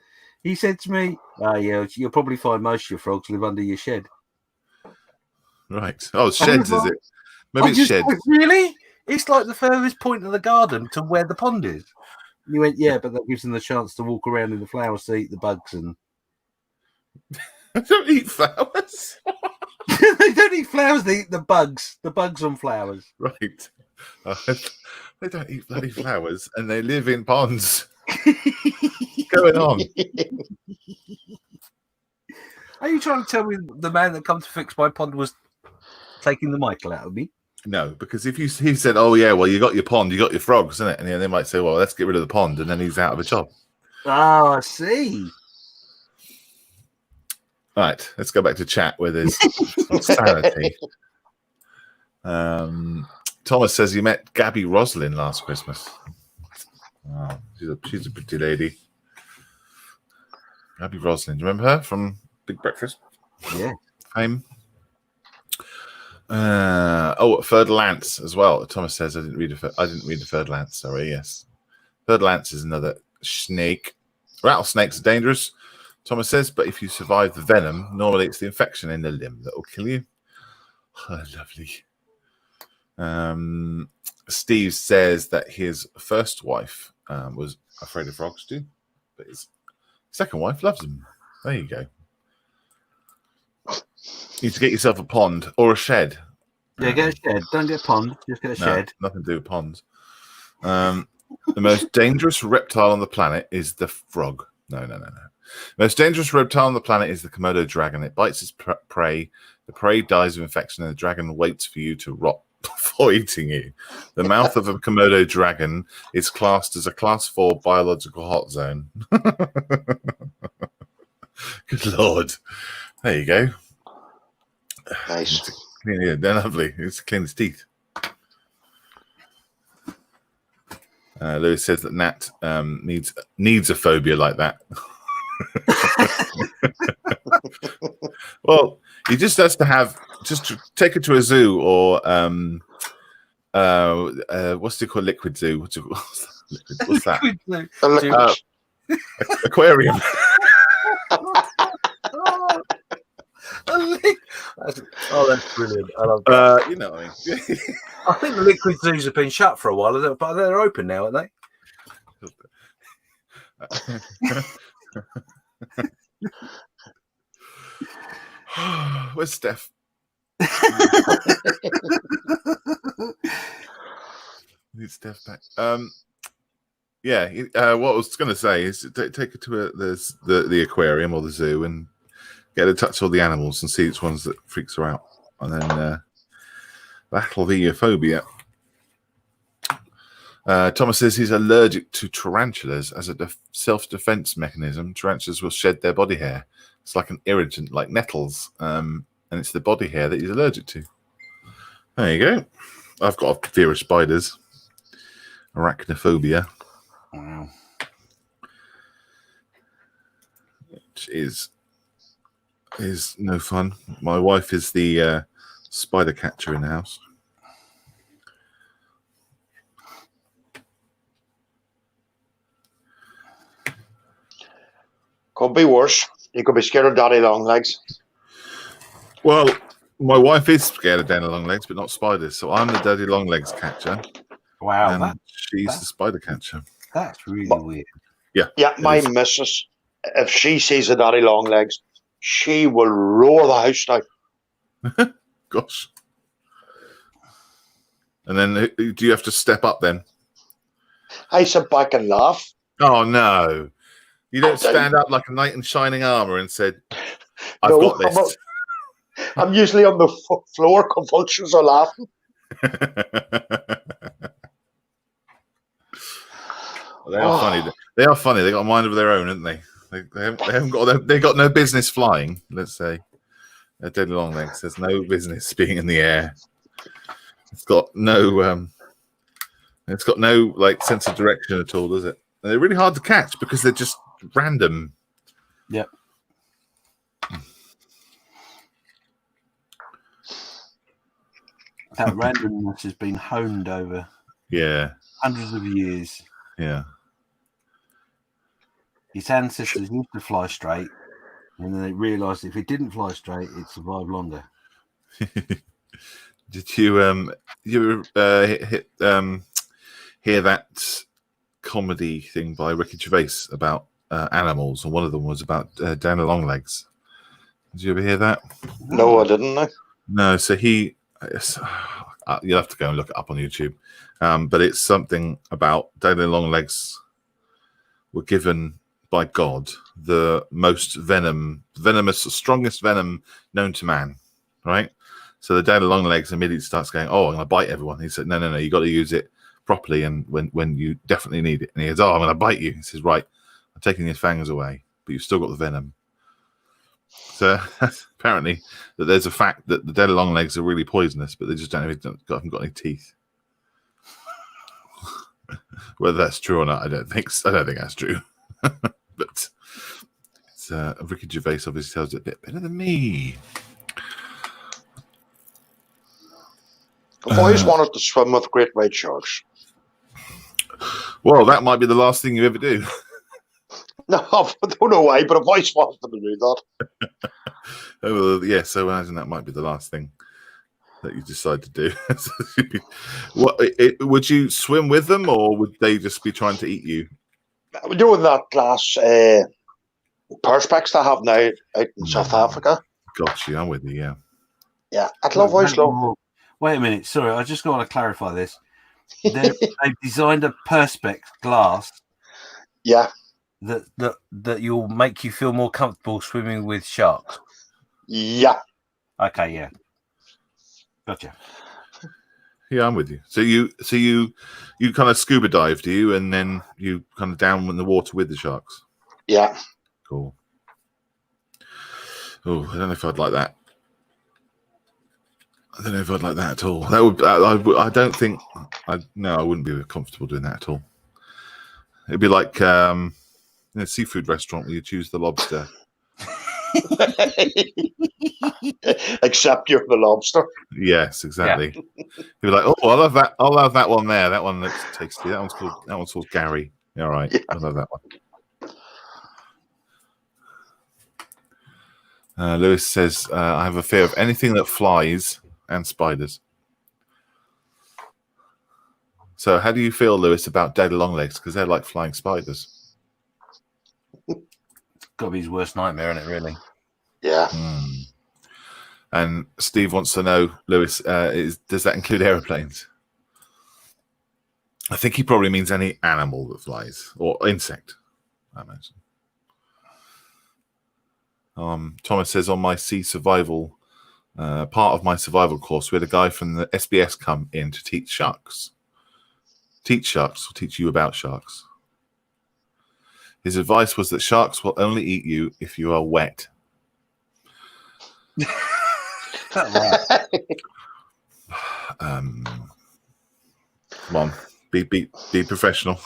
he said to me, yeah, you'll probably find most of your frogs live under your shed." Right. Oh, sheds, is it? Maybe it's sheds. Really? It's like the furthest point of the garden to where the pond is. You went, yeah, but that gives them the chance to walk around in the flowers to eat the bugs and. I don't eat flowers. They don't eat flowers. They eat the bugs. The bugs on flowers. Right. They don't eat bloody flowers, and they live in ponds. What's going on? Are you trying to tell me the man that come to fix my pond was taking the Michael out of me? No, because if he said, "Oh yeah, well you got your pond, you got your frogs, isn't it?" And then they might say, "Well, let's get rid of the pond," and then he's out of a job. Oh, I see. Right, let's go back to chat with his sanity. Thomas says he met Gabby Roslin last Christmas. Oh, she's a pretty lady. Abby Roslin. Do you remember her from Big Breakfast? Yeah. Fame. Third Lance as well. Thomas says I didn't read the Third Lance. Sorry, yes. Third Lance is another snake. Rattlesnakes are dangerous, Thomas says, but if you survive the venom, normally it's the infection in the limb that will kill you. Oh, lovely. Steve says that his first wife was afraid of frogs too, but his second wife loves them. There you go. You need to get yourself a pond or a shed. Yeah, get a shed. Don't get a pond. Just get a shed. Nothing to do with ponds. The most dangerous reptile on the planet is the frog. No. The most dangerous reptile on the planet is the Komodo dragon. It bites its prey. The prey dies of infection, and the dragon waits for you to rot before eating you. The mouth of a Komodo dragon is classed as a Class 4 biological hot zone. Good Lord. There you go. Nice. Yeah, they're lovely. It's to clean his teeth. Lewis says that Nat needs a phobia like that. Well, he just has to have to take her to a zoo or what's it called? Liquid zoo. What's that? Aquarium. That's brilliant. I love that. You know what I mean. I think the liquid zoos have been shut for a while, but they're open now, aren't they? Where's Steph? Need Steph back. What I was going to say is take her to the aquarium or the zoo and get her to touch all the animals and see which ones that freaks her out, and then that'll be your phobia. Thomas says he's allergic to tarantulas as a self-defense mechanism. Tarantulas will shed their body hair. It's like an irritant, like nettles, and it's the body hair that he's allergic to. There you go. I've got a fear of spiders. Arachnophobia. Wow. Which is no fun. My wife is the spider catcher in the house. Could be worse. You could be scared of daddy long legs. Well, my wife is scared of daddy long legs, but not spiders. So I'm the daddy long legs catcher. Wow, and she's the spider catcher. That's really weird. Yeah, my missus, if she sees a daddy long legs, she will roar the house down. Gosh. And then do you have to step up then? I sit back and laugh. Oh, no. You don't stand up like a knight in shining armor and said, I've got this. I'm usually on the floor, convulsions are laughing. They are funny. They are funny. They got a mind of their own, haven't they? They got no business flying. Let's say, a dead long legs. There's no business being in the air. It's got no like sense of direction at all, does it? And they're really hard to catch because they're just random. Yep. That randomness has been honed over hundreds of years. Yeah. Its ancestors used to fly straight, and then they realised if it didn't fly straight, it'd survive longer. Did you hear that comedy thing by Ricky Gervais about animals? And one of them was about Danny Longlegs. Did you ever hear that? No, I didn't. No, so you'll have to go and look it up on YouTube. But it's something about Danny Longlegs were given by God the most venomous, strongest venom known to man, right? So the Danny Longlegs immediately starts going, "Oh, I'm going to bite everyone." He said, "No, you got to use it properly, and when you definitely need it." And he goes, "Oh, I'm going to bite you." He says, "Right, I'm taking your fangs away, but you've still got the venom." So apparently, that there's a fact that the Danny Longlegs are really poisonous, but they just haven't got any teeth. Whether that's true or not, I don't think that's true. But it's, Ricky Gervais obviously tells it a bit better than me. I've always wanted to swim with great white sharks. Well, that might be the last thing you ever do. No, I don't know why, but I've always wanted to do that. Oh, well, yeah, so I imagine that might be the last thing that you decide to do. Would you swim with them, or would they just be trying to eat you? We're doing that glass perspex I have now out in South Africa. Got you. I'm with you. Yeah. Yeah, I'd love Oslo. Wait a minute. Sorry, I just want to clarify this. They've designed a perspex glass. Yeah. That you'll make you feel more comfortable swimming with sharks. Yeah. Okay. Yeah. Gotcha. Yeah, I'm with you. So you kind of scuba dive, do you? And then you kind of down in the water with the sharks. Yeah. Cool. Oh, I don't know if I'd like that. I don't know if I'd like that at all. That would. I don't think. I wouldn't be comfortable doing that at all. It'd be like in a seafood restaurant where you choose the lobster. Except you're the lobster. Yes, exactly. Yeah. You'd be like, oh, I'll have that one there. That one looks tasty. That one's called Gary. All right, yeah. I'll have that one. Lewis says, I have a fear of anything that flies and spiders. So how do you feel, Lewis, about dead longlegs? Because they're like flying spiders. It's got to be his worst nightmare, isn't it, really? Yeah. And Steve wants to know, Lewis, does that include aeroplanes? I think he probably means any animal that flies, or insect, I imagine. Thomas says, on my sea survival, part of my survival course, we had a guy from the SBS come in to teach sharks. Teach sharks, or teach you about sharks. His advice was that sharks will only eat you if you are wet. Come on, be professional.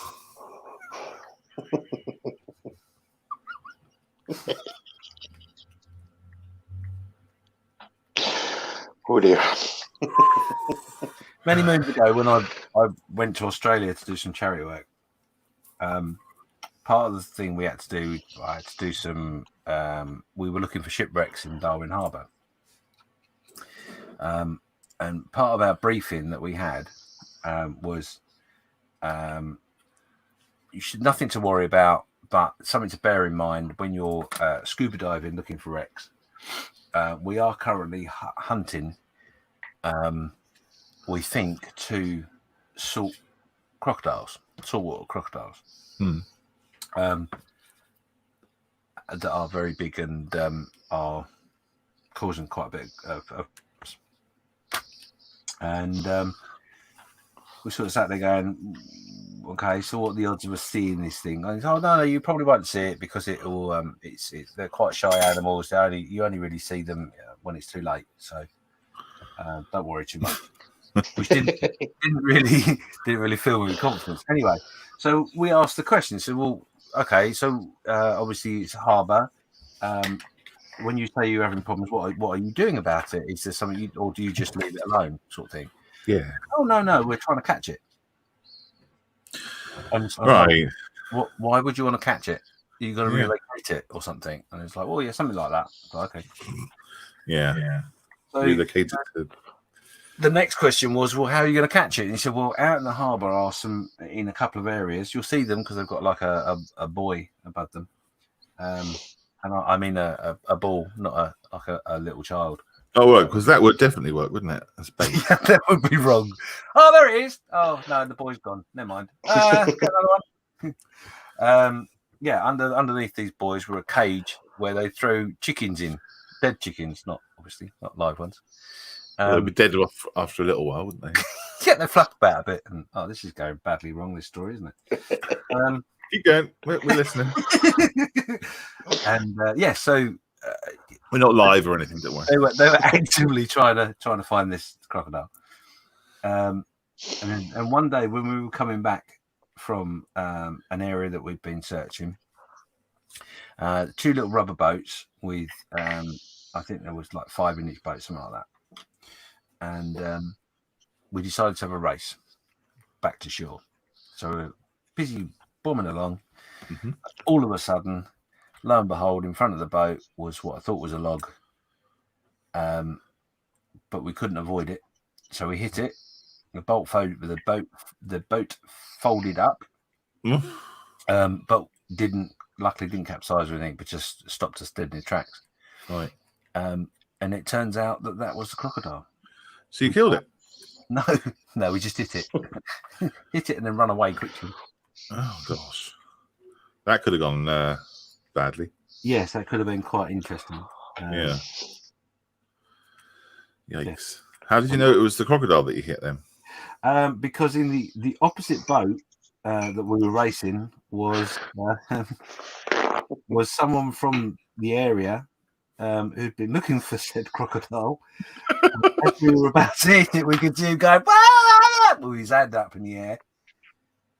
Oh dear. Many moons ago, when I went to Australia to do some charity work, part of the thing we had to do, I had to do some. We were looking for shipwrecks in Darwin Harbour, and part of our briefing that we had was you should nothing to worry about, but something to bear in mind when you're scuba diving looking for wrecks. We are currently hunting. We think 2 saltwater crocodiles, that are very big and are causing quite a bit of and we sort of sat there going, okay, so what are the odds of us seeing this thing? And oh no, you probably won't see it because it'll they're quite shy animals. You only really see them when it's too late, so don't worry too much. Which didn't really fill me with confidence. Anyway, so we asked the question. So, well, okay, so obviously it's a harbour. When you say you're having problems, what are you doing about it? Is there something, or do you just leave it alone, sort of thing? Yeah. Oh no, we're trying to catch it. And so right. Why would you want to catch it? You're going to relocate it or something? And it's like, well, yeah, something like that. Like, okay. Yeah. So relocate it. The next question was, well, how are you going to catch it? And he said, well, out in the harbour are some, in a couple of areas, you'll see them because they've got like a buoy above them. And I mean a ball, not a little child. Oh, well, because that would definitely work, wouldn't it? That's bait. Yeah, that would be wrong. Oh, there it is. Oh, no, the buoy's gone. Never mind. Get another one. Yeah, underneath these buoys were a cage where they throw chickens in. Dead chickens, not live ones. They'd be dead off after a little while, wouldn't they? Yeah, they flap about a bit. And this is going badly wrong, this story, isn't it? Keep going. We're listening. And so we're not live or anything, don't worry. They were actively trying to find this crocodile. And one day when we were coming back from an area that we've been searching. 2 little rubber boats with, I think there was like 5 in each boat, something like that. And we decided to have a race back to shore. So we're busy bombing along. Mhm. All of a sudden, lo and behold, in front of the boat was what I thought was a log. But we couldn't avoid it. So we hit it. The boat folded up. But luckily didn't capsize or anything, but just stopped us dead in the tracks. Right. And it turns out that was the crocodile. So you killed it? No, we just hit it. Hit it and then run away quickly. Oh, gosh. That could have gone badly. Yes, that could have been quite interesting. Yeah. Yikes. How did you know it was the crocodile that you hit then? Because in the opposite boat that we were racing was someone from the area who'd been looking for said crocodile. As we were about to hit it, we could see him go with his hand up in the air.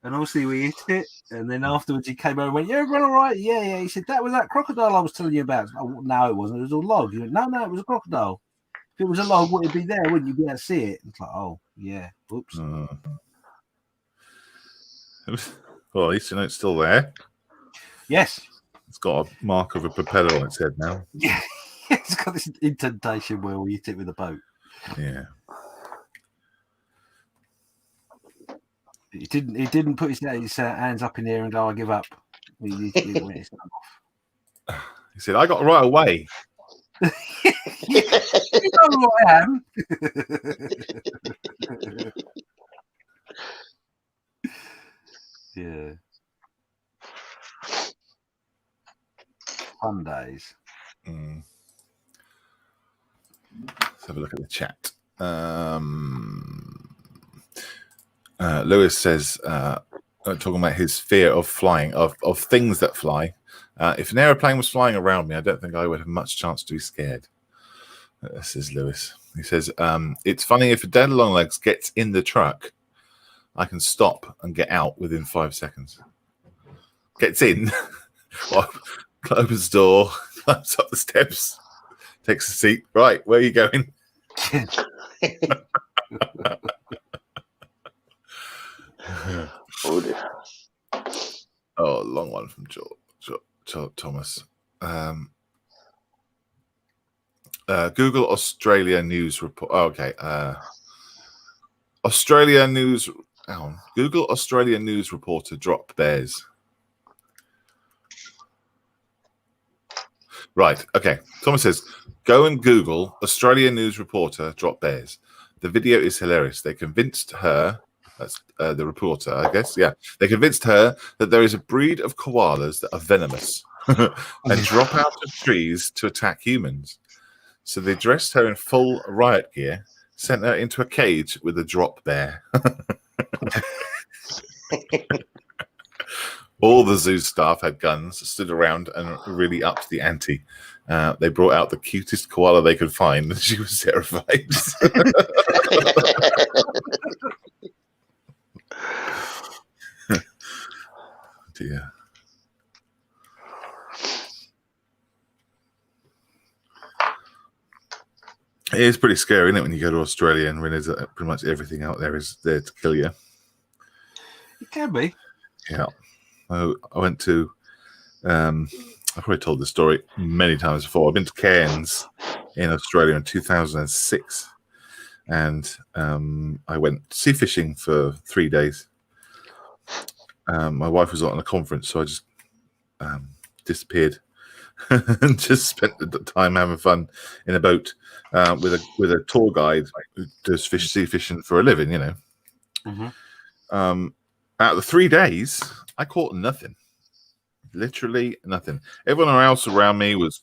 And obviously we hit it, and then afterwards he came over and went, "Yeah, everyone all right?" Yeah. He said, "That was that crocodile I was telling you about." Oh, no, it wasn't. It was a log. He went, "No, it was a crocodile. If it was a log, would it be there? Wouldn't you be able to see it?" It's like, "Oh, yeah. Oops." Well, at least you know it's still there. Yes. It's got a mark of a propeller on its head now. Yeah. It's got this indentation where we hit it with a boat. Yeah. He didn't put his hands up in the air and go, "I give up." He went his hand off. He said, "I got right away." You know who I am. Yeah. Fun days. Let's have a look at the chat. Lewis says, talking about his fear of flying, of things that fly. If an aeroplane was flying around me, I don't think I would have much chance to be scared. This is Lewis. He says, it's funny if a dead longlegs gets in the truck, I can stop and get out within 5 seconds. Gets in, opens the door, climbs up the steps, takes a seat. Right, where are you going? Oh, long one from George Thomas. Google Australia News report. Oh, okay. Australia News. Google Australia News reporter drop bears. Right. Okay. Thomas says, go and Google Australia News reporter drop bears. The video is hilarious. They convinced her. That's the reporter, I guess. Yeah. They convinced her that there is a breed of koalas that are venomous and drop out of trees to attack humans. So they dressed her in full riot gear, sent her into a cage with a drop bear. All the zoo staff had guns, stood around and really upped the ante. They brought out the cutest koala they could find, and she was terrified. Dear. It is pretty scary, isn't it, when you go to Australia and realize that pretty much everything out there is there to kill you. It can be. Yeah. I went to, I've probably told this story many times before. I've been to Cairns in Australia in 2006. And I went sea fishing for 3 days. My wife was on a conference, so I just disappeared and just spent the time having fun in a boat with a tour guide who does sea fishing for a living, you know. Mm-hmm. Out of the 3 days, I caught nothing. Literally nothing. Everyone else around me was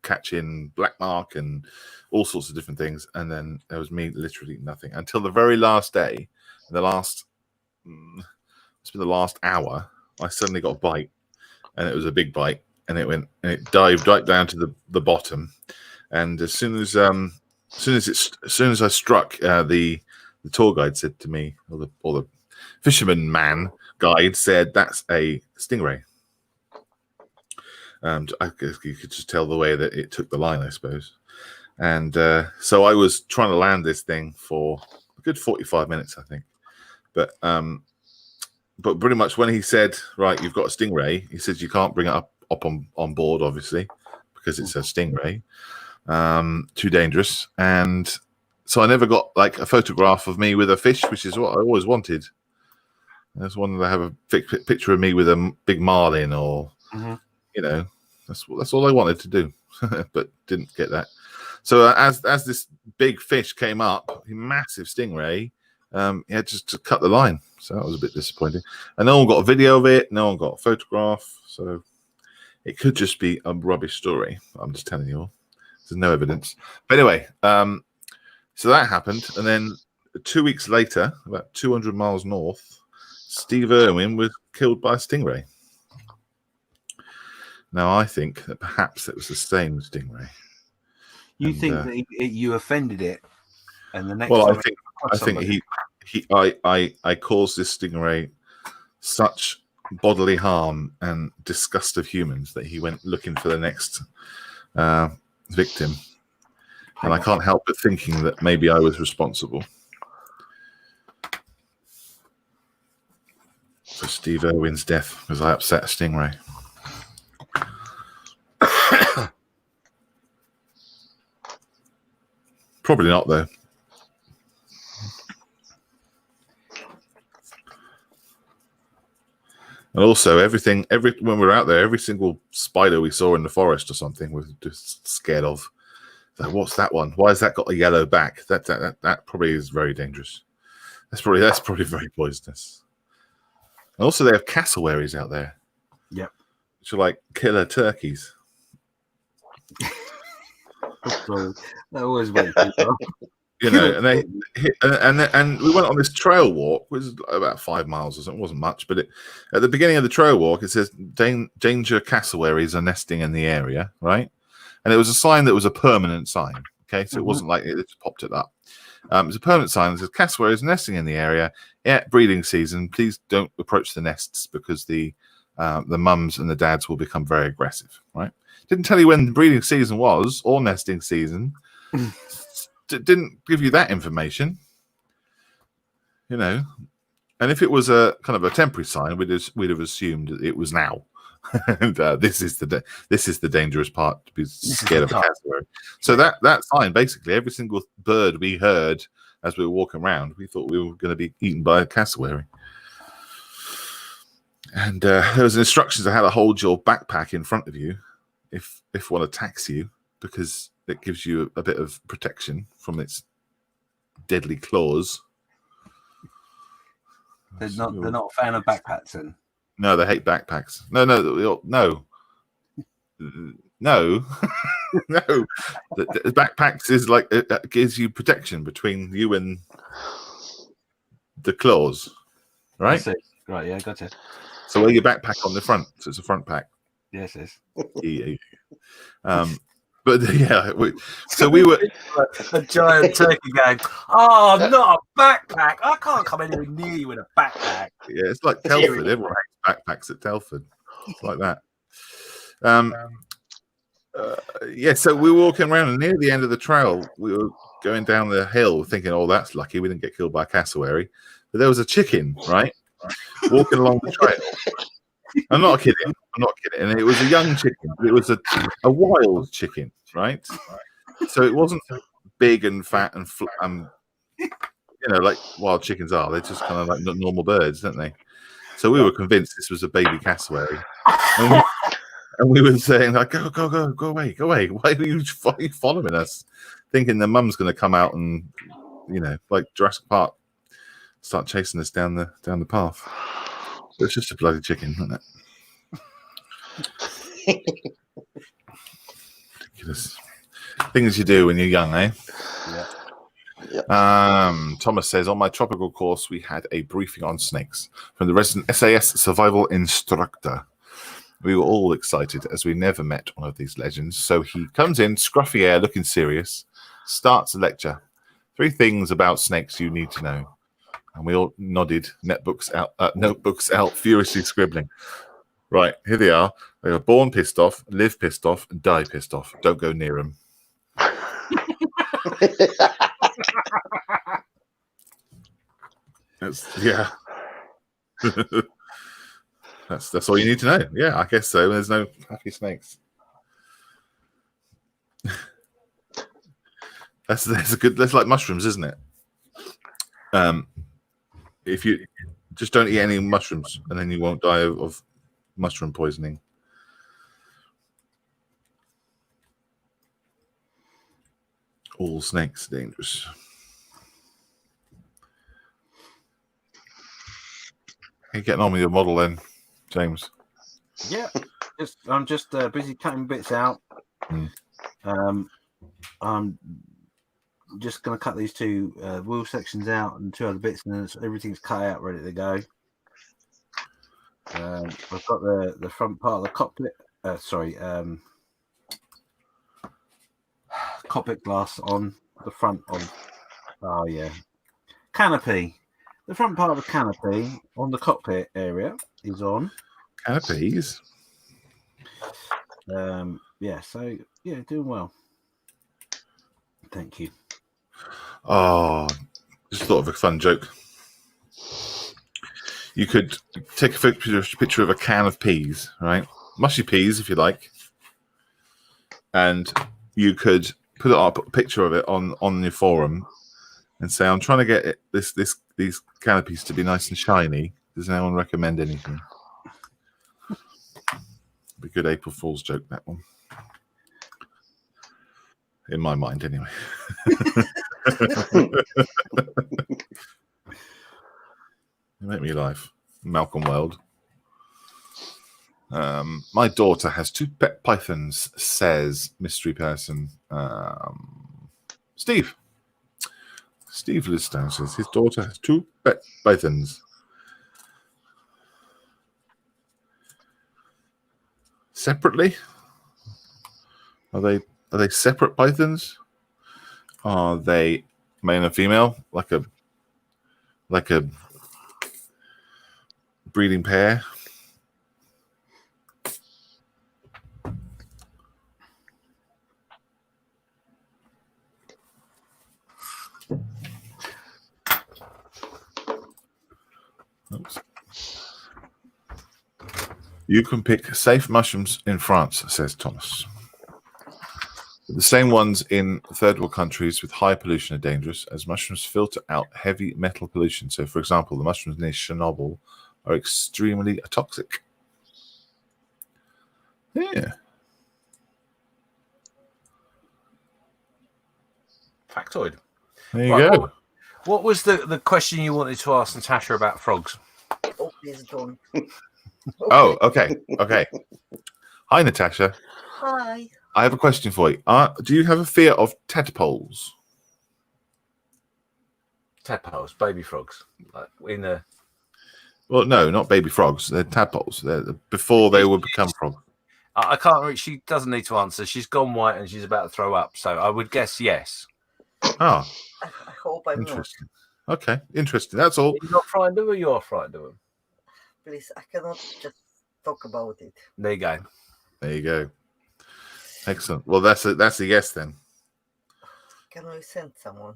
catching black mark and all sorts of different things, and then there was me, literally nothing until the very last day. The last hour, I suddenly got a bite, and it was a big bite, and it dived right down to the bottom. And as soon as I struck, the tour guide said to me, or the fisherman man guide said that's a stingray. I guess you could just tell the way that it took the line, I suppose. And so I was trying to land this thing for a good 45 minutes, I think. But pretty much when he said, right, you've got a stingray, he says you can't bring it up on board, obviously, because it's a stingray. Too dangerous. And so I never got like a photograph of me with a fish, which is what I always wanted. I just wanted to have a picture of me with a big marlin or, you know, that's all I wanted to do, but didn't get that. So as this big fish came up, a massive stingray, he had just to cut the line. So that was a bit disappointing. And no one got a video of it. No one got a photograph. So it could just be a rubbish story. I'm just telling you all. There's no evidence. But anyway, so that happened. And then 2 weeks later, about 200 miles north, Steve Irwin was killed by a stingray. Now, I think that perhaps it was the same stingray. You think that you offended it, and the next? Well, time I think I caused this stingray such bodily harm and disgust of humans that he went looking for the next victim, and I can't help but thinking that maybe I was responsible for Steve Irwin's death because I upset a stingray. Probably not, though. And also, when we're out there, every single spider we saw in the forest or something, we're just scared of. Like, what's that one? Why has that got a yellow back? That probably is very dangerous. That's probably very poisonous. And also, they have cassowaries out there. Yep. Which are like killer turkeys. That always makes me laugh. You know, and we went on this trail walk, which was about 5 miles or something. It wasn't much, but at the beginning of the trail walk, it says danger cassowaries are nesting in the area, right? And it was a sign that was a permanent sign. Okay, so it wasn't like it just popped it up. It was a permanent sign that says cassowaries nesting in the area. Yeah, breeding season. Please don't approach the nests because the mums and the dads will become very aggressive, right? Didn't tell you when the breeding season was or nesting season. Didn't give you that information, you know. And if it was a kind of a temporary sign, we'd have assumed it was now. And this is the dangerous part, to be scared of a cassowary. So that sign, basically, every single bird we heard as we were walking around, we thought we were going to be eaten by a cassowary. And there was instructions on how to hold your backpack in front of you if one attacks you, because it gives you a bit of protection from its deadly claws. They're not a fan of backpacks, then. No, they hate backpacks. No. No. No. The backpacks is like it gives you protection between you and the claws, right? Right, yeah, gotcha. So wear your backpack on the front, so it's a front pack. Yes, yes. But yeah, so we were a giant turkey going, oh, not a backpack. I can't come anywhere near you with a backpack. Yeah, it's like Telford. Everyone hates backpacks at Telford. It's like that. Yeah, so we were walking around, and near the end of the trail, we were going down the hill thinking, oh, that's lucky. We didn't get killed by a cassowary. But there was a chicken, right? Walking along the trail. I'm not kidding. And it was a young chicken. It was a wild chicken, right? So it wasn't big and fat and you know, like wild chickens are. They're just kind of like normal birds, don't they? So we were convinced this was a baby cassowary, and we were saying like, go away. Why are you following us? Thinking the mum's going to come out and, you know, like Jurassic Park, start chasing us down the path. It's just a bloody chicken, isn't it? Ridiculous things you do when you're young, eh? Yeah. Thomas says, on my tropical course, we had a briefing on snakes from the resident SAS survival instructor. We were all excited as we never met one of these legends. So he comes in, scruffy hair, looking serious, starts a lecture. 3 things about snakes you need to know. And we all nodded, notebooks out, furiously scribbling. Right, here they are. They were born pissed off, live pissed off, and die pissed off. Don't go near them. Yeah. That's all you need to know. Yeah, I guess so. There's no happy snakes. That's like mushrooms, isn't it? If you just don't eat any mushrooms, and then you won't die of mushroom poisoning. All snakes are dangerous. How you getting on with your model then, James? Yeah, I'm just busy cutting bits out. I'm just going to cut these two wheel sections out and two other bits, and then everything's cut out, ready to go. I've got the front part of the cockpit. Cockpit glass on the front of. Oh yeah, canopy. The front part of the canopy on the cockpit area is on. Canopies. Yeah. So yeah, doing well. Thank you. Oh, just thought of a fun joke. You could take a picture of a can of peas, right? Mushy peas, if you like, and you could put it up, a picture of it on your forum, and say, "I'm trying to get these canopies to be nice and shiny. Does anyone recommend anything?" Be a good April Fool's joke, that one. In my mind, anyway. You make me laugh. Malcolm Weld. My daughter has 2 pet pythons, says mystery person. Steve Listow says his daughter has 2 pet pythons. Separately? Are they separate pythons? Are they male and female, like a breeding pair? Oops. You can pick safe mushrooms in France, says Thomas. The same ones in third world countries with high pollution are dangerous, as mushrooms filter out heavy metal pollution. So, for example, the mushrooms near Chernobyl are extremely toxic. Yeah. Factoid. There you go. What was the question you wanted to ask Natasha about frogs? Oh, it's done. Oh, okay. Hi, Natasha. Hi. I have a question for you. Do you have a fear of tadpoles? Tadpoles, baby frogs, like in a. Well, no, not baby frogs. They're tadpoles. They're before they would become frogs. I can't read. She doesn't need to answer. She's gone white and she's about to throw up. So I would guess yes. Oh, I hope I'm not. interesting. Okay, interesting. That's all. You're not frightened of them, or you are frightened of them? Please, I cannot just talk about it. There you go. There you go. Excellent. Well, that's a yes then. Can I send someone?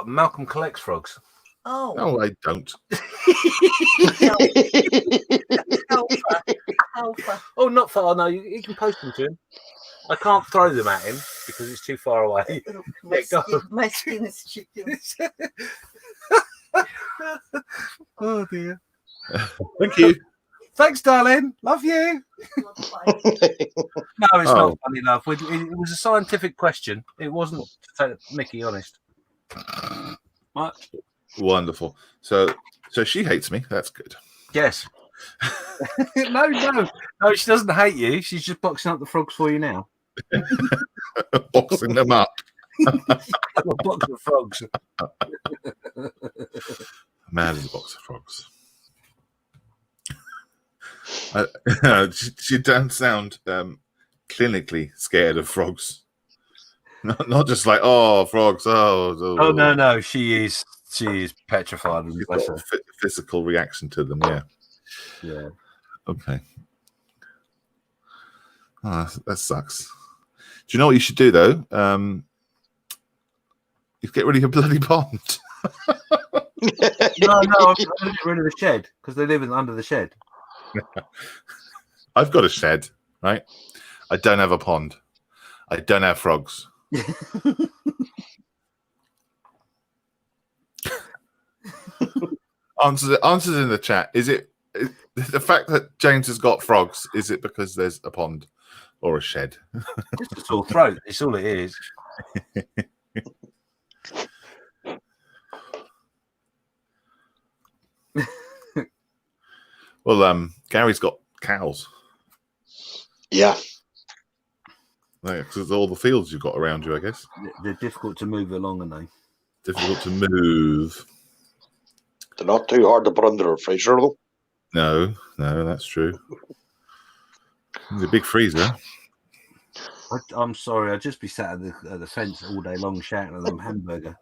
Malcolm collects frogs. Oh, No, I don't. how far? Oh, not far. No, you can post them to him. I can't throw them at him because it's too far away. Look, Yeah, go. my skin is chicken. Oh dear. Thank you. Thanks, darling. Love you. Not fine. No, it's Oh. not funny, love. It was a scientific question. It wasn't to take Mickey honest. What? Wonderful. So she hates me. That's good. Yes. No, she doesn't hate you. She's just boxing up the frogs for you now. Boxing them up. A box of frogs. Mad as a box of frogs. She doesn't sound clinically scared of frogs. Not just like, oh, frogs. Oh, Oh no, she is She is petrified. You've Bless got her. a physical reaction to them, yeah. Yeah. Okay. Oh, that sucks. Do you know what you should do though? You get rid of your bloody pond. No, I'm going to get rid of the shed because they live under the shed. I've got a shed, right? I don't have a pond. I don't have frogs. Answers in the chat. Is it the fact that James has got frogs? Is it because there's a pond or a shed? Just a sore throat. It's all it is. Well, Gary's got cows. Yeah. Because all the fields you've got around you, I guess. They're difficult to move along, aren't they? Difficult to move. They're not too hard to put under a freezer, though. No, that's true. It's a big freezer. I'm sorry, I'd just be sat at the fence all day long shouting at them hamburger.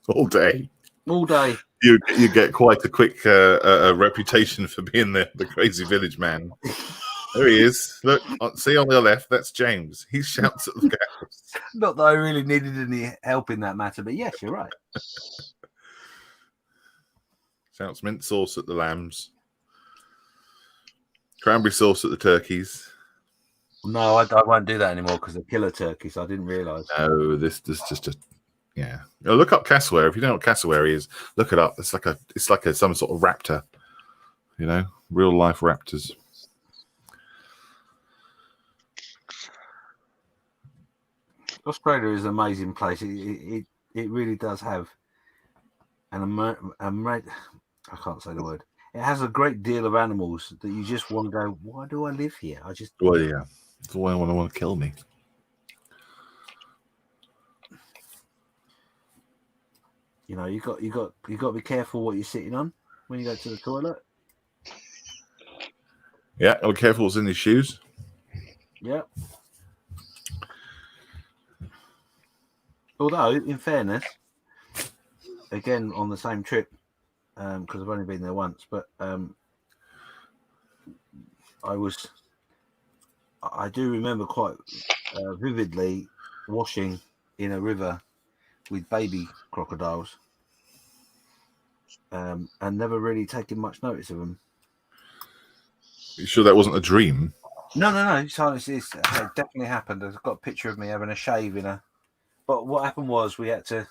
All day. All day. You get quite a quick reputation for being the crazy village man. There he is. Look, see on the left, that's James. He shouts at the cows. Not that I really needed any help in that matter, but yes, you're right. Shouts mint sauce at the lambs. Cranberry sauce at the turkeys. No, I won't do that anymore because they're killer turkeys. I didn't realise. No, this just a yeah. Look up cassowary. If you don't know what cassowary is, look it up. It's like some sort of raptor. You know, real life raptors. Australia is an amazing place. It really does have I can't say the word. It has a great deal of animals that you just want to go, why do I live here? Well, yeah. That's why I want to kill me. You know, you got to be careful what you're sitting on when you go to the toilet. Yeah, be careful what's in his shoes. Yeah. Although, in fairness, again on the same trip, because I've only been there once, but I do remember quite vividly washing in a river with baby crocodiles, and never really taking much notice of them. You sure that wasn't a dream? No. It definitely happened. I've got a picture of me having a shave in a. But what happened was we had to.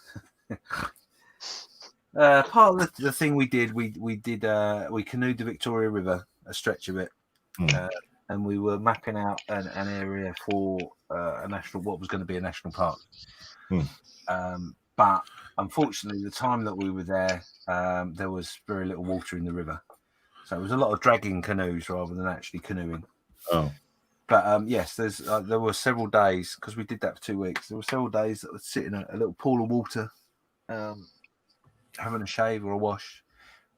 Part of the thing we did, we canoed the Victoria River, a stretch of it, and we were mapping out an area for what was going to be a national park. But unfortunately, the time that we were there was very little water in the river, so it was a lot of dragging canoes rather than actually canoeing. Oh. But yes, there were several days because we did that for 2 weeks. There were several days that would sit in a little pool of water, having a shave or a wash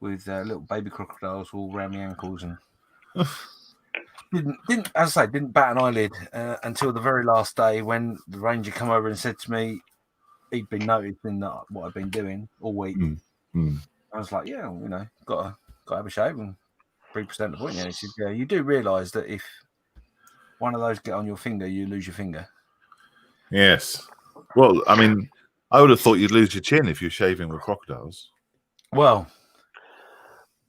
with little baby crocodiles all around the ankles, and didn't as I say, didn't bat an eyelid until the very last day when the ranger come over and said to me he'd been noticing that what I'd been doing all week. I was like, yeah, you know, got to have a shave and 3% the point. Yeah, he said, yeah, you do realise that if one of those get on your finger, you lose your finger. Yes. Well, I mean, I would have thought you'd lose your chin if you're shaving with crocodiles. Well,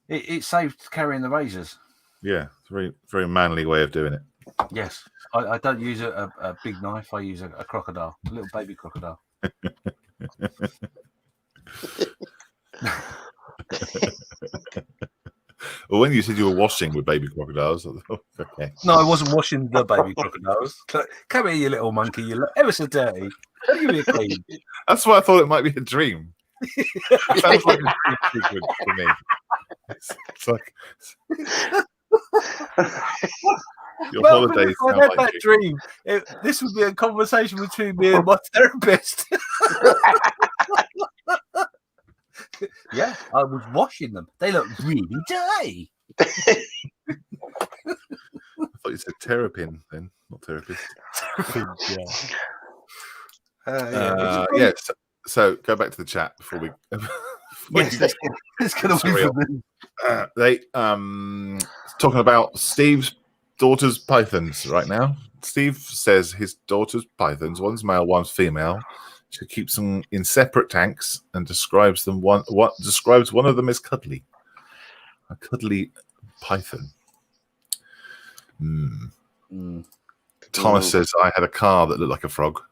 it saved carrying the razors. Yeah, it's a very, very manly way of doing it. Yes. I don't use a big knife. I use a crocodile, a little baby crocodile. Well, when you said you were washing with baby crocodiles, I thought, okay. No, I wasn't washing the baby crocodiles. Come here, you little monkey. You look ever so dirty. Give me a clean. That's why I thought it might be a dream. It sounds like a dream sequence to me. It's like your holidays. If I had that dream, this would be a conversation between me and my therapist. Yeah, I was washing them. They look really dirty. I thought you said terrapin then, not therapist. Yeah. Yes. So go back to the chat before we. Yes, let's get away Surreal. from them. They talking about Steve's daughter's pythons right now. Steve says his daughter's pythons, one's male, one's female. She keeps them in separate tanks and describes them one of them as cuddly. A cuddly python. Thomas says I had a car that looked like a frog.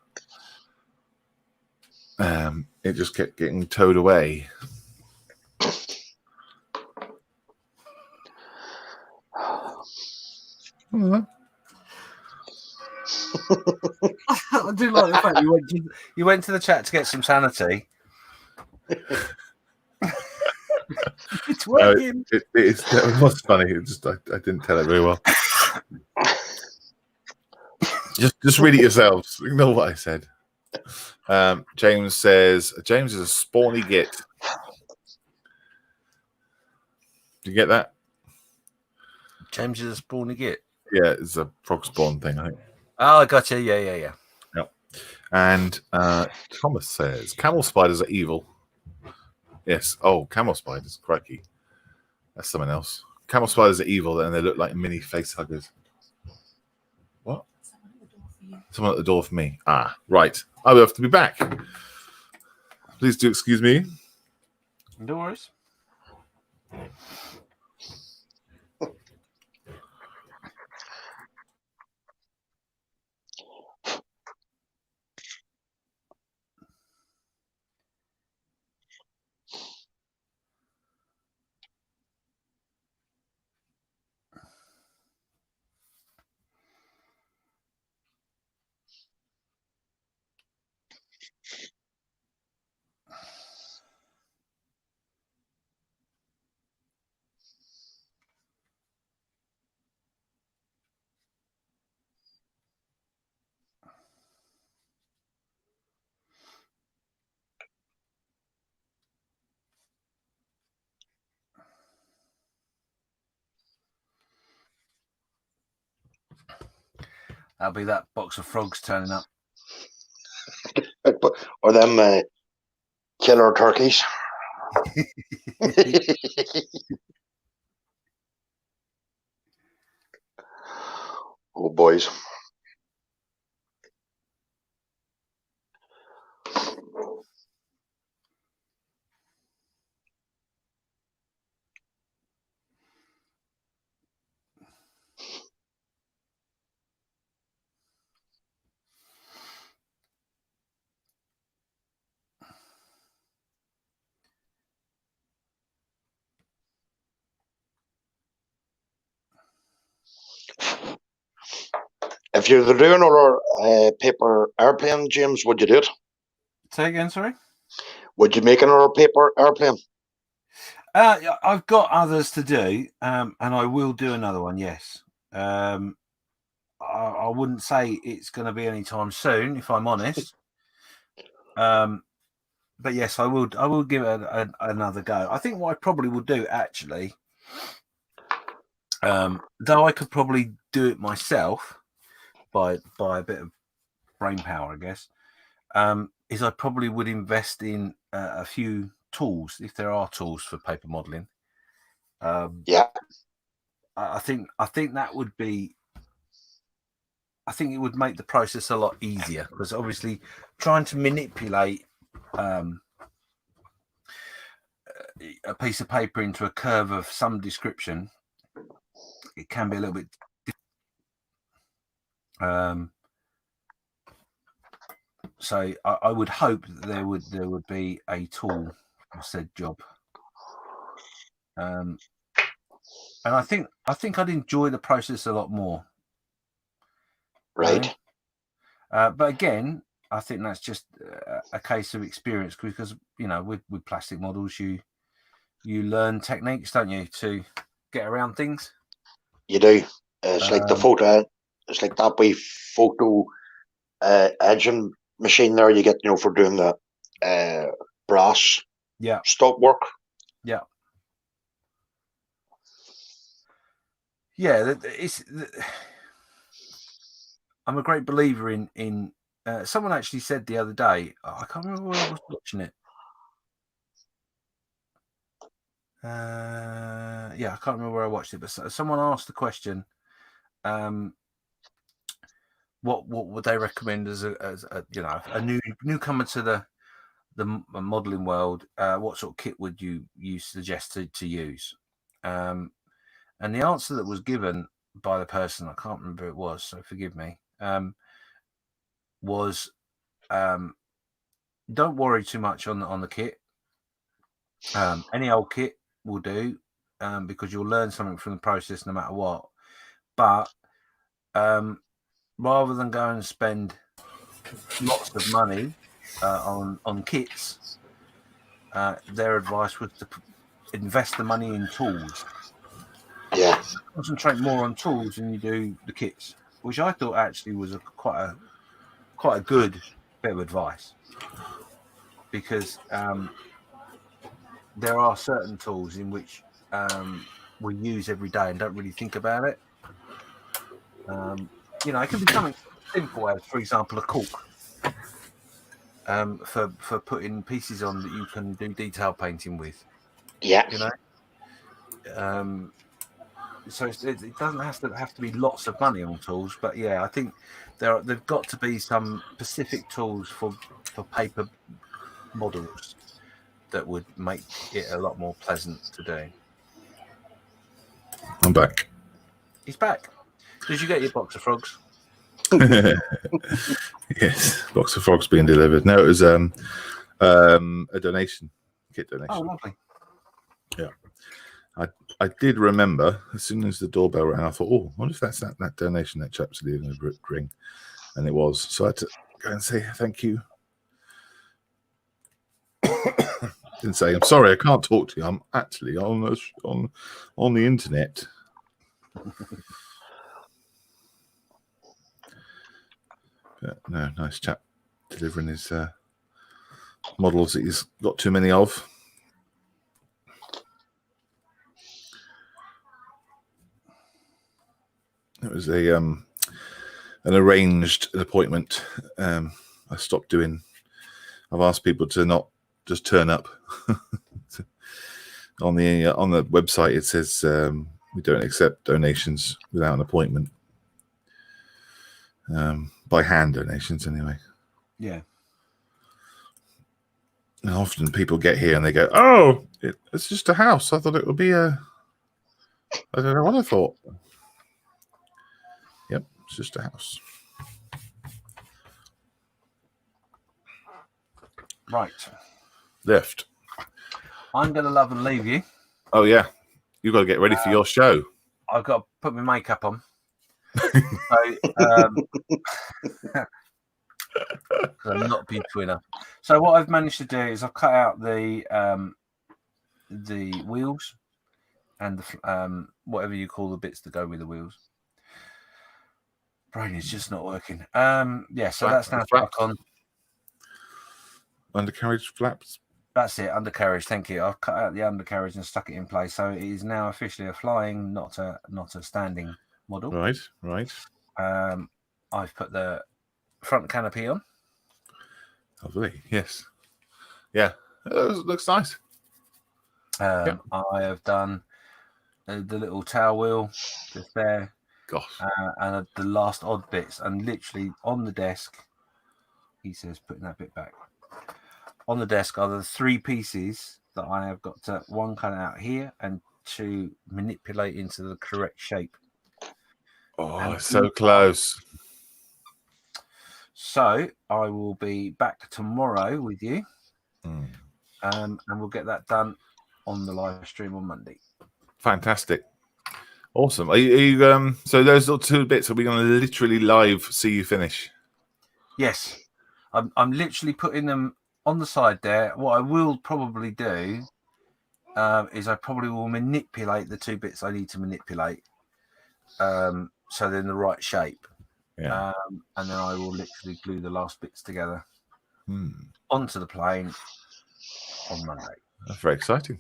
It just kept getting towed away. I do like the fact You went to the chat to get some sanity. it's working. It was funny. It just I didn't tell it very well. just read it yourselves. Ignore what I said. James says James is a spawny git. Do you get that? James is a spawny git. Yeah, it's a frog spawn thing, I think. Oh, I got you. Yeah. Yep. And Thomas says camel spiders are evil. Yes. Oh, camel spiders. Crikey. That's someone else. Camel spiders are evil and they look like mini face huggers. What? Someone at the door for me. Ah, right. I will have to be back. Please do excuse me. No worries. That'll be that box of frogs turning up. Or them killer turkeys. Oh, boys. If you're doing another paper airplane, James, would you do it? Say again, sorry? Would you make another paper airplane? I've got others to do, and I will do another one. Yes. I wouldn't say it's going to be anytime soon, if I'm honest. But yes, I will. I will give it another go. I think what I probably will do, actually, though I could probably do it myself by a bit of brain power, I guess, is I probably would invest in a few tools, if there are tools for paper modeling. Yeah. I think that would be. I think it would make the process a lot easier, because obviously trying to manipulate a piece of paper into a curve of some description, it can be a little bit. So I would hope that there would be a tool for said job. And I think I'd enjoy the process a lot more. Right. But again, I think that's just a case of experience, because with plastic models, you learn techniques, don't you, to get around things. You do. It's like the photo. It's like that wee photo edging machine there you get, for doing the brass stop work. Yeah. I'm a great believer in someone actually said the other day, I can't remember where I was watching it. Yeah, I can't remember where I watched it, but someone asked the question, what would they recommend as a newcomer to the modeling world? What sort of kit would you suggest to use? And the answer that was given by the person, I can't remember who it was, so forgive me, was don't worry too much on the kit. Any old kit will do, because you'll learn something from the process no matter what. But rather than go and spend lots of money on kits, their advice was to invest the money in tools. Yeah. Concentrate more on tools than you do the kits, which I thought actually was quite a good bit of advice, because there are certain tools in which we use every day and don't really think about it. It can be something simple as, for example, a cork, for putting pieces on that you can do detail painting with. Yeah. So it doesn't have to be lots of money on tools, but yeah, I think there've got to be some specific tools for paper models that would make it a lot more pleasant to do. I'm back. He's back. Did you get your box of frogs? Yes, box of frogs being delivered. No, it was a donation, kit donation. Oh, lovely. Yeah, I did remember as soon as the doorbell rang. I thought, oh, what if that's that donation that chap's leaving a ring, and it was. So I had to go and say thank you. Didn't say I'm sorry, I can't talk to you. I'm actually on the internet. But no, nice chap delivering his models that he's got too many of. It was an arranged appointment. I stopped doing. I've asked people to not just turn up. On the website, it says we don't accept donations without an appointment. By hand donations, anyway. Yeah. And often people get here and they go, "Oh, it's just a house. I thought it would be a." I don't know what I thought. Yep, it's just a house. Right. Left. I'm going to love and leave you. Oh yeah, you've got to get ready for your show. I've got to put my makeup on. So, I'm not beautiful enough. So what I've managed to do is I've cut out the wheels and the whatever you call the bits that go with the wheels. Brain is just not working. Yeah, so that's now stuck on. Undercarriage flaps. That's it, undercarriage. Thank you. I've cut out the undercarriage and stuck it in place, so it is now officially a flying, not a standing model. Right, right. I've put the front canopy on. Lovely. Yes. Yeah. It looks nice. I have done the little tail wheel just there. Gosh. And the last odd bits, and literally on the desk, he says, putting that bit back. On the desk are the three pieces that I have got to one cut out here and to manipulate into the correct shape. Oh, and it's so close. So I will be back tomorrow with you, and we'll get that done on the live stream on Monday. Fantastic. Awesome. Are you so those little two bits, are we going to literally live see you finish? Yes. I'm literally putting them on the side there. What I will probably do is I probably will manipulate the two bits I need to manipulate, so they're in the right shape. Yeah. And then I will literally glue the last bits together onto the plane on Monday. That's very exciting.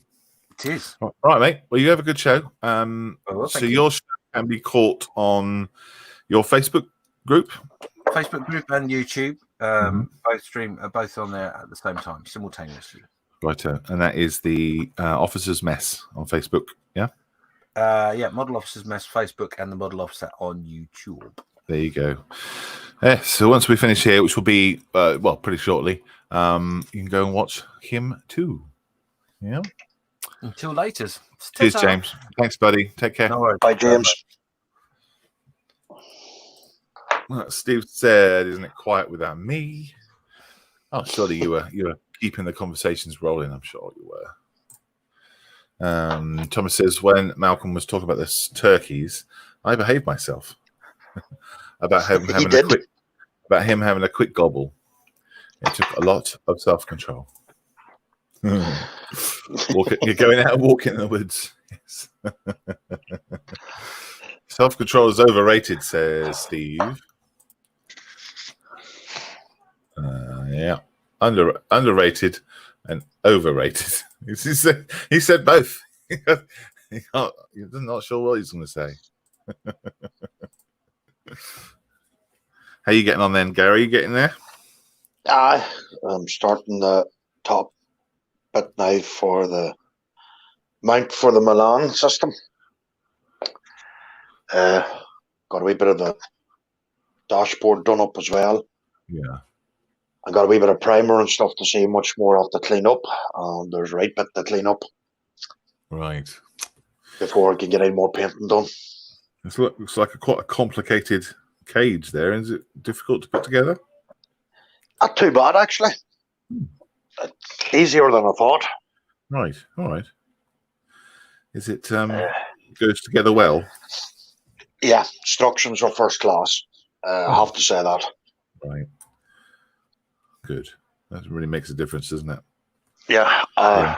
It is. All right, mate. Well, you have a good show. Thank you. Your show can be caught on your Facebook group and YouTube. Both on there at the same time, simultaneously. Righto. And that is the Officers Mess on Facebook. Yeah. Model Officers Mess Facebook and the Model Officer on YouTube. There you go. So once we finish here, which will be pretty shortly, you can go and watch him too. Yeah. Until later. Cheers, James. Thanks, buddy. Take care. No worries. Bye, James. Well, Steve said, "Isn't it quiet without me?" Oh, surely you were keeping the conversations rolling. I'm sure you were. Thomas says, when Malcolm was talking about this turkeys, I behaved myself about him having a quick gobble. It took a lot of self-control. You're going out and walking in the woods. Yes. Self-control is overrated, says Steve. Yeah, underrated and overrated. He said both. He's not sure what he's going to say. How you getting on then, Gary? You getting there? I'm starting the top bit now for the mount for the Milan system. Got a wee bit of the dashboard done up as well. Yeah. I got a wee bit of primer and stuff to see much more of the clean up. There's a right bit to clean up. Right. Before I can get any more painting done. It looks like quite a complicated cage there. Is it difficult to put together? Not too bad, actually. It's easier than I thought. Right. All right. Is it goes together well? Yeah, instructions are first class. I have to say that. Right. Good. That really makes a difference, doesn't it? Yeah. I'm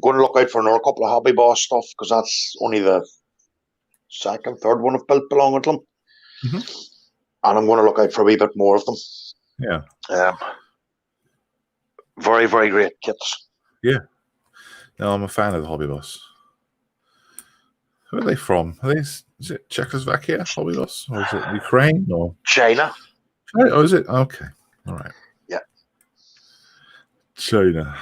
going to look out for another couple of Hobby Boss stuff because that's only the second, third one I've built belonging to them. Mm-hmm. And I'm going to look out for a wee bit more of them. Yeah. Very, very great kits. Yeah. No, I'm a fan of the Hobby Boss. Who are they from? Is it Czechoslovakia, Hobby Boss? Or is it Ukraine? Or China. Oh, is it? Okay. All right. Yeah. China.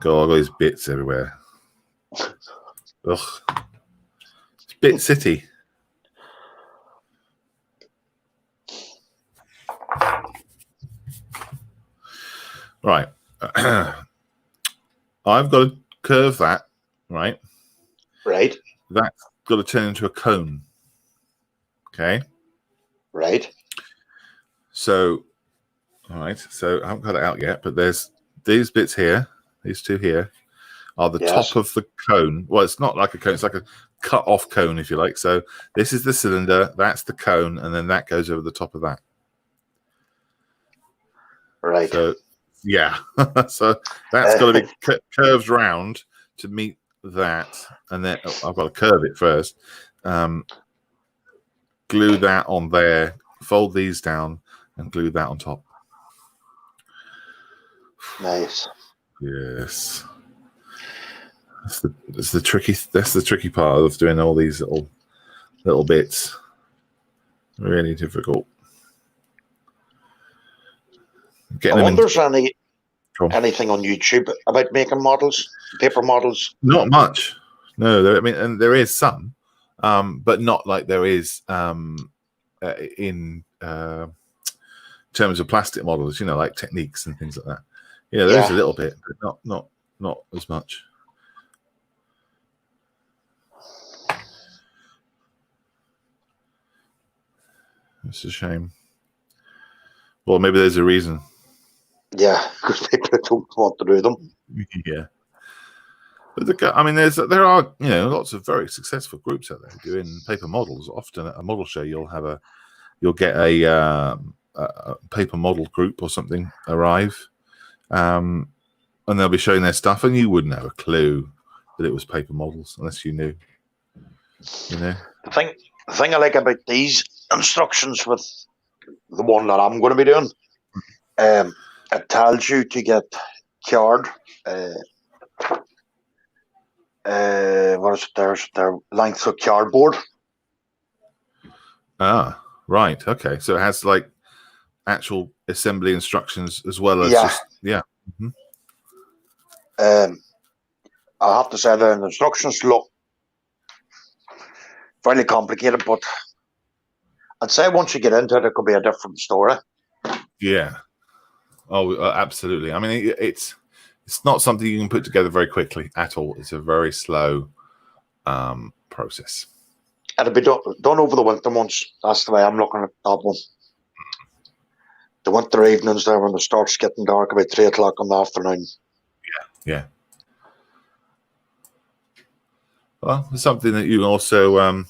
God, I've got these bits everywhere. Ugh. It's Bit City. Right. I've got to curve that, right? Right. That's got to turn into a cone. Okay. Right. So, all right. So I haven't got it out yet, but there's these bits here. These two here are the top of the cone. Well, it's not like a cone. It's like a cut-off cone, if you like. So this is the cylinder. That's the cone, and then that goes over the top of that. Right. So, yeah. So that's got to be curved round to meet that, and then I've got to curve it first. Glue that on there. Fold these down and glue that on top. Nice. Yes. That's the tricky part of doing all these little bits. Really difficult. I wonder if there's anything on YouTube about making models, paper models. Not much. No, and there is some, but not like there is in terms of plastic models. Like techniques and things like that. There is a little bit, but not as much. It's a shame. Well, maybe there's a reason. Yeah, because people don't want to do them. Yeah. But there are lots of very successful groups out there doing paper models. Often at a model show, you'll get a paper model group or something arrive, and they'll be showing their stuff, and you wouldn't have a clue that it was paper models unless you knew. The thing I like about these instructions with the one that I'm going to be doing, it tells you to get card what is it? Their length of cardboard. Ah, right. Okay. So it has like actual assembly instructions as well as Yeah. just Mhm. I have to say the instructions look fairly complicated, but I'd say once you get into it, it could be a different story. Yeah. Oh, absolutely. I mean, it's not something you can put together very quickly at all. It's a very slow process. It'll be done over the winter months. That's the way I'm looking at that one. The winter evenings there when it starts getting dark about 3 o'clock in the afternoon. Yeah. Well, it's something that you also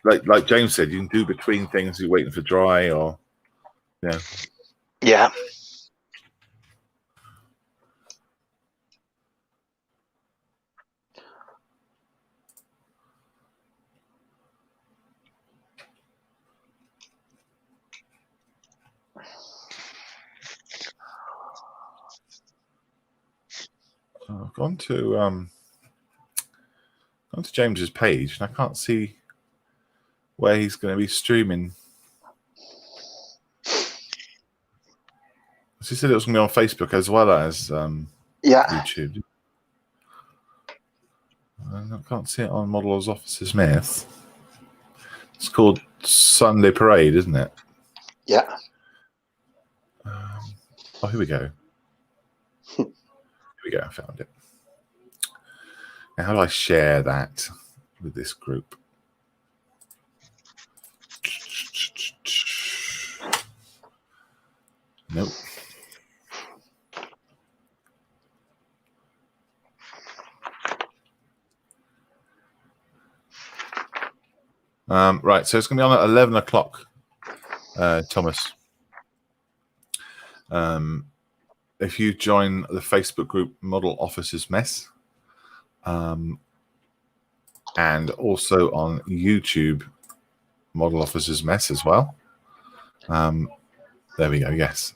like James said, you can do between things. You're waiting for dry, or Yeah. I've gone to James's page, and I can't see where he's going to be streaming. He said it was going to be on Facebook as well as YouTube. And I can't see it on Models Officer Smith. It's called Sunday Parade, isn't it? Yeah. Oh, here we go. Here we go. I found it. Now, how do I share that with this group? Nope. Right, so it's going to be on at 11 o'clock, Thomas. If you join the Facebook group Model Officers Mess, and also on YouTube, Model Officers Mess as well. There we go. Yes,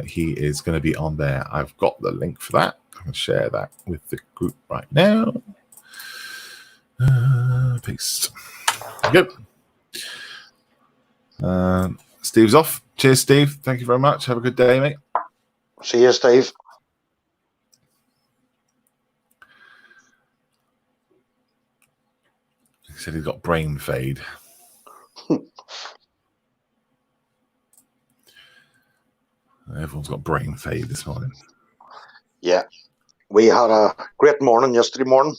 he is going to be on there. I've got the link for that. I can share that with the group right now. Paste. Good. Steve's off. Cheers, Steve. Thank you very much. Have a good day, mate. See you, Steve. He said he's got brain fade. Everyone's got brain fade this morning. Yeah. We had a great morning yesterday morning.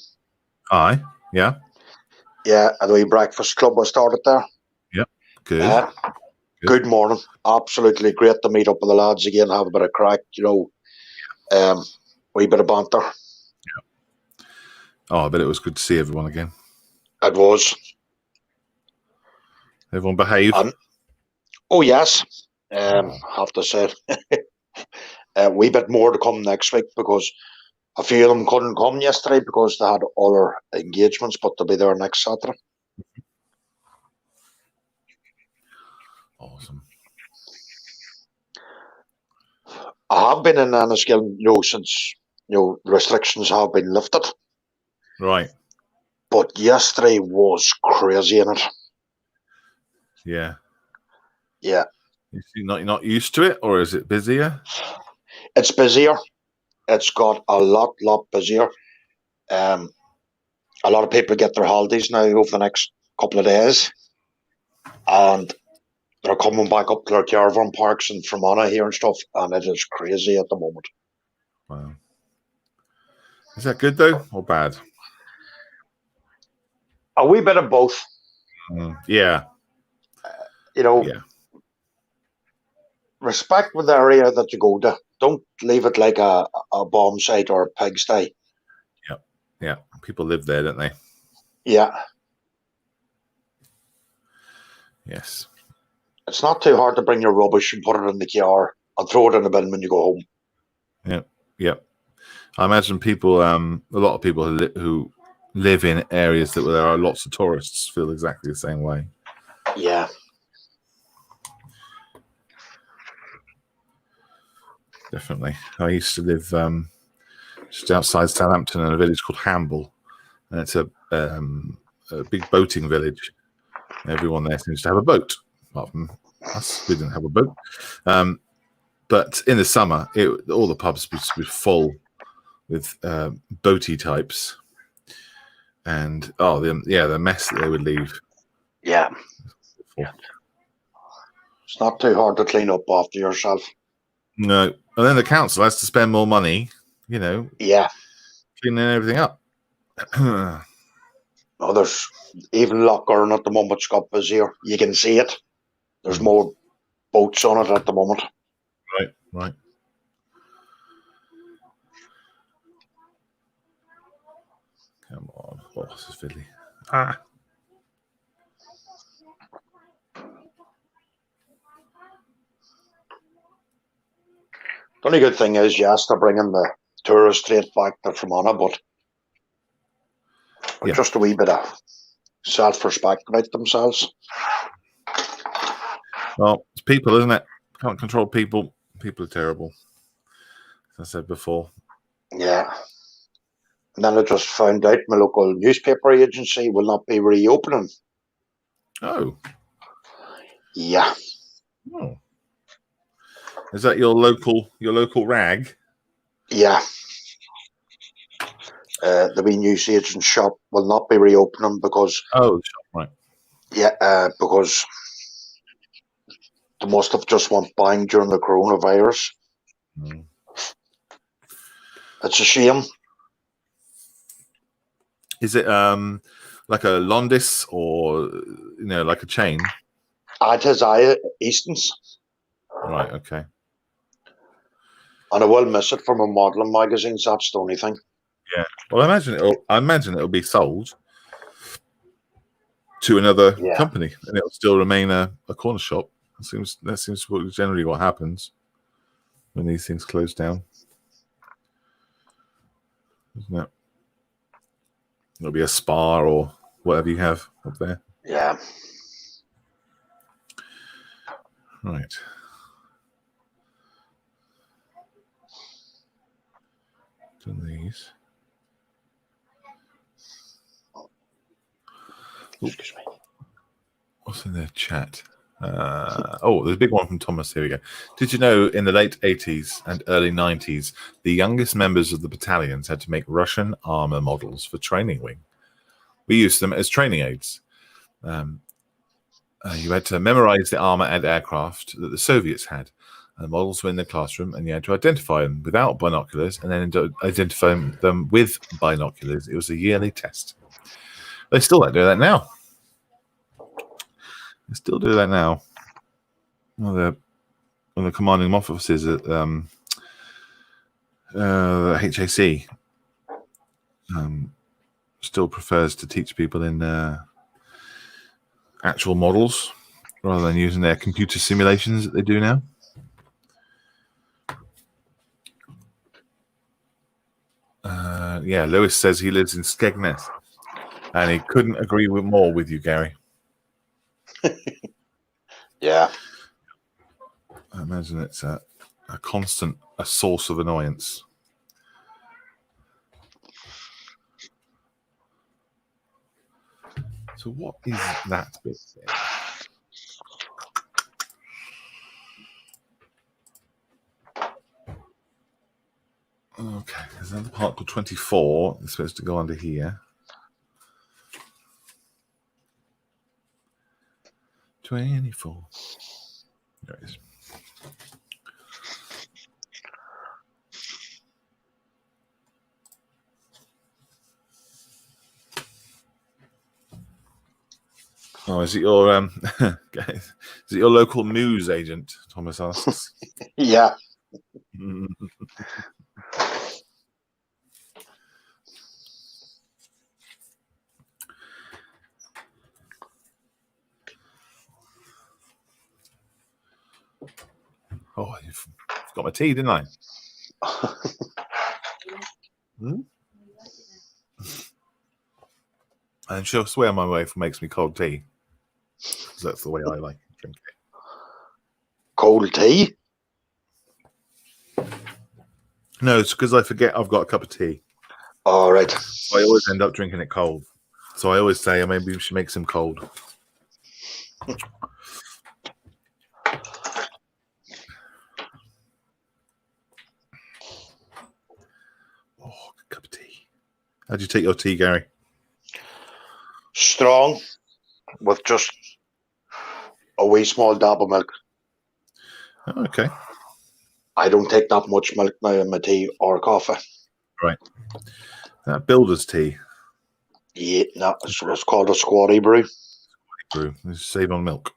Aye. Yeah. Yeah, and the wee breakfast club was started there. Yep. Good. Good morning. Absolutely great to meet up with the lads again, have a bit of crack, wee bit of banter. Yeah. Oh, I bet it was good to see everyone again. It was. Everyone behave. Oh, yes. Have to say, a wee bit more to come next week because a few of them couldn't come yesterday because they had other engagements, but they'll be there next Saturday. Awesome. I have been in Enniskillen, since the restrictions have been lifted. Right. But yesterday was crazy in it. Yeah. Yeah. You're not used to it, or is it busier? It's busier. It's got a lot busier. A lot of people get their holidays now over the next couple of days, and they're coming back up to their caravan parks in Fermanagh here and stuff, and it is crazy at the moment. Wow. Is that good though, or bad? A wee bit of both. Yeah. Yeah. Respect with the area that you go to. Don't leave it like a bomb site or a pigsty. Yeah. People live there, don't they? Yeah. Yes. It's not too hard to bring your rubbish and put it in the car and throw it in the bin when you go home. Yeah. I imagine people, a lot of people who live in areas where there are lots of tourists feel exactly the same way. Yeah. Definitely. I used to live just outside Southampton in a village called Hamble, And it's a big boating village. Everyone there seems to have a boat, apart from us. We didn't have a boat. But in the summer, all the pubs would be full with boaty types. And the mess that they would leave. Yeah. It's not too hard to clean up after yourself. No. And then the council has to spend more money, cleaning everything up. There's even Lochgarn at the moment's got busier. You can see it. There's more boats on it at the moment. Right. Come on. Oh, this is fiddly. The only good thing is, yes, they're bringing the tourist rate back to Fermanagh, but just a wee bit of self-respect about themselves. Well, it's people, isn't it? Can't control people. People are terrible, as I said before. Yeah. And then I just found out my local newspaper agency will not be reopening. Oh. Yeah. Oh. Is that your local rag? Yeah. The wee newsagent shop will not be reopening because... Oh, right. Yeah, because they must have just went bang during the coronavirus. It's a shame. Is it like a Londis or like a chain? It is Easton's. Right. Okay. And I will miss it from my modelling magazines. That's the only thing. Yeah. Well, I imagine it'll be sold to another company, and it'll still remain a corner shop. That seems generally what happens when these things close down, isn't it? It'll be a spa or whatever you have up there. Yeah. Right. Done these. Excuse me. What's in their chat? There's a big one from Thomas. Here we go. Did you know in the late 80s and early 90s, the youngest members of the battalions had to make Russian armor models for training wing? We used them as training aids. You had to memorize the armor and aircraft that the Soviets had. And the models were in the classroom, and you had to identify them without binoculars and then identify them with binoculars. It was a yearly test. They still don't do that now. They still do that now. One of the commanding officers at HAC still prefers to teach people in actual models rather than using their computer simulations that they do now. Lewis says he lives in Skegness, and he couldn't agree more with you, Gary. Yeah. I imagine it's a constant source of annoyance. So what is that bit there? Okay, there's another part called 24. It's supposed to go under here. 24. There it is. Oh, is it your is it your local news agent? Thomas asks. Yeah. Oh, you've got my tea, didn't I? And she'll swear my wife makes me cold tea. Because that's the way I like to drink it. Cold tea? No, it's because I forget I've got a cup of tea. All right. So I always end up drinking it cold. So I always say, maybe we should make some cold. Oh, good cup of tea. How'd you take your tea, Gary? Strong, with just a wee small dab of milk. Oh, okay. I don't take that much milk now in my tea or coffee. Right. That builder's tea. Yeah, no, it's called a squatty brew. Brew. Save on milk.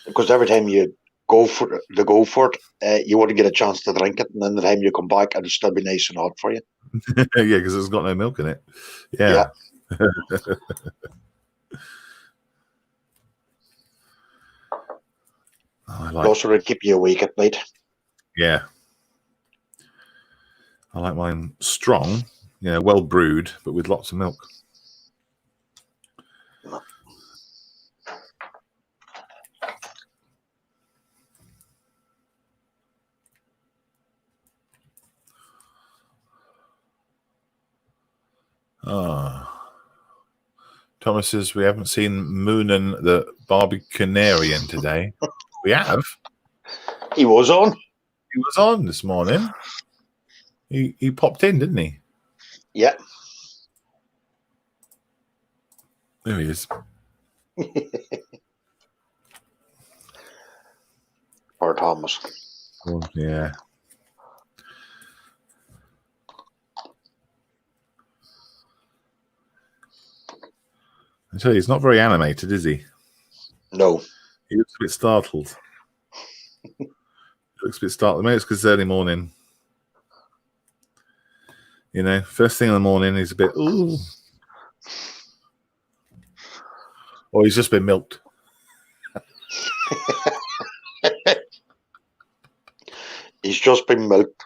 Because every time you go for it, you want to get a chance to drink it, and then the time you come back, it'll still be nice and hot for you. Yeah, because it's got no milk in it. Yeah. I like. Also, it'll keep you awake at night. Yeah. I like mine strong, well brewed, but with lots of milk. Thomas says we haven't seen Moonin the Barbicanarian today. We have. He was on. He was on this morning. He popped in, didn't he? Yeah. There he is. Poor Thomas. Oh, yeah. I tell you, he's not very animated, is he? No. He looks a bit startled. Maybe it's because it's early morning. First thing in the morning, he's a bit, ooh. Or he's just been milked. He's just been milked.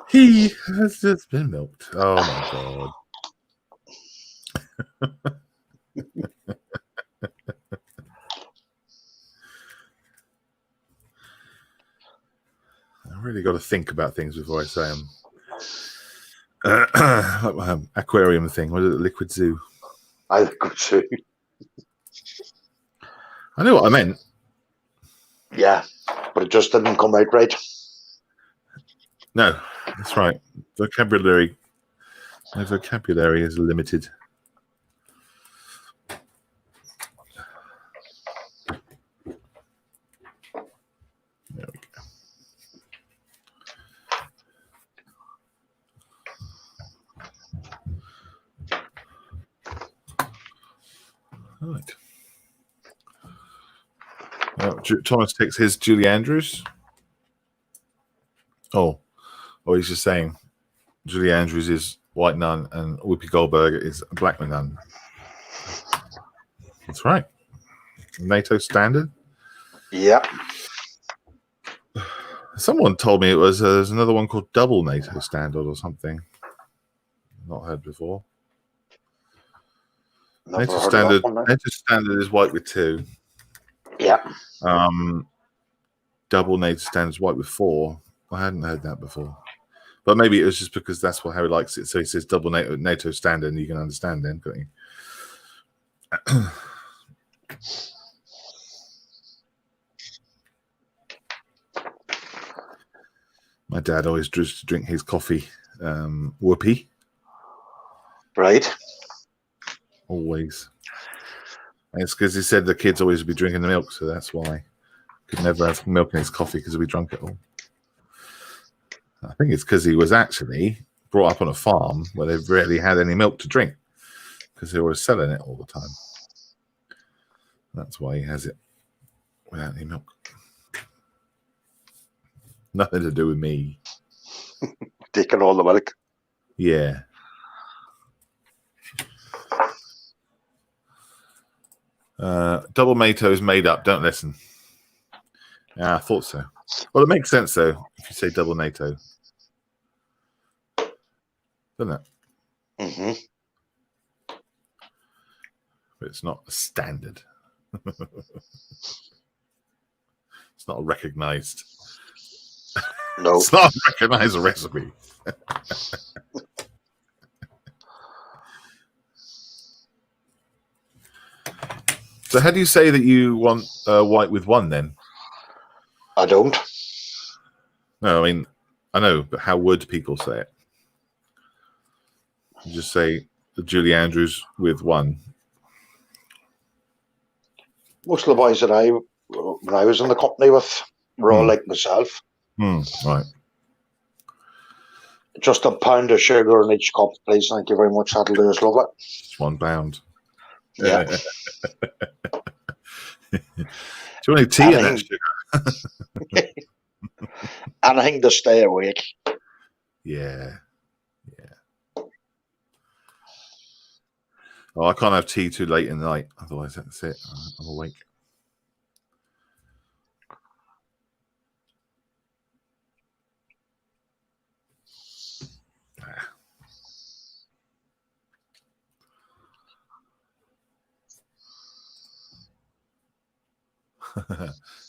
He has just been milked. Oh, my God. I really got to think about things before I say them. Aquarium thing. What is it? Liquid zoo. I could see. I know what I meant. Yeah, but it just didn't come out right. No, that's right. Vocabulary. My vocabulary is limited. There we go. All right. Thomas takes his Julie Andrews. Oh, he's just saying Julie Andrews is white nun and Whoopi Goldberg is a black nun. That's right. NATO standard. Yeah. Someone told me it was there's another one called double NATO standard or something. Not heard before. NATO standard is white with 2. Yeah. Double NATO standard is white with 4. I hadn't heard that before, but maybe it was just because that's how he likes it. So he says double NATO standard, and you can understand then, can't you? My dad always used to drink his coffee, whoopee. Right. Always. And it's because he said the kids always be drinking the milk, so that's why. Could never have milk in his coffee because we drunk it all. I think it's because he was actually brought up on a farm where they rarely had any milk to drink because they were selling it all the time. That's why he has it without any milk. Nothing to do with me. Taking all the milk. Yeah. Double NATO is made up. Don't listen. Yeah, I thought so. Well, it makes sense, though, if you say double NATO. Doesn't it? Mm-hmm. But it's not a standard. It's not recognized. No. It's not a recognized recipe. So how do you say that you want white with one then? I don't. No, I mean, I know, but how would people say it? You just say the Julie Andrews with one. Most of the boys that when I was in the company with, were all like myself. Right. Just a pound of sugar in each cup, please. Thank you very much. That'll do us lovely. Just 1 pound. Yeah. Do you want any tea in that sugar? Anything to stay awake. Yeah. Oh, I can't have tea too late in the night. Otherwise, that's it. I'm awake.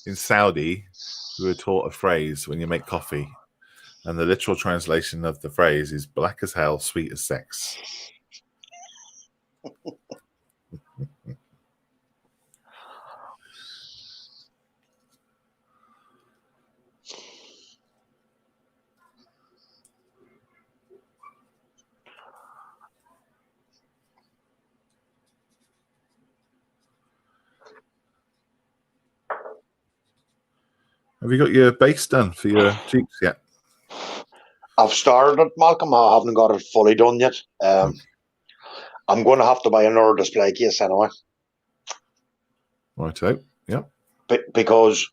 In Saudi, we were taught a phrase when you make coffee, and the literal translation of the phrase is black as hell, sweet as sex. Have you got your base done for your cheeks yet? I've started it, Malcolm. I haven't got it fully done yet. I'm going to have to buy another display case anyway. Righto. Yep. Because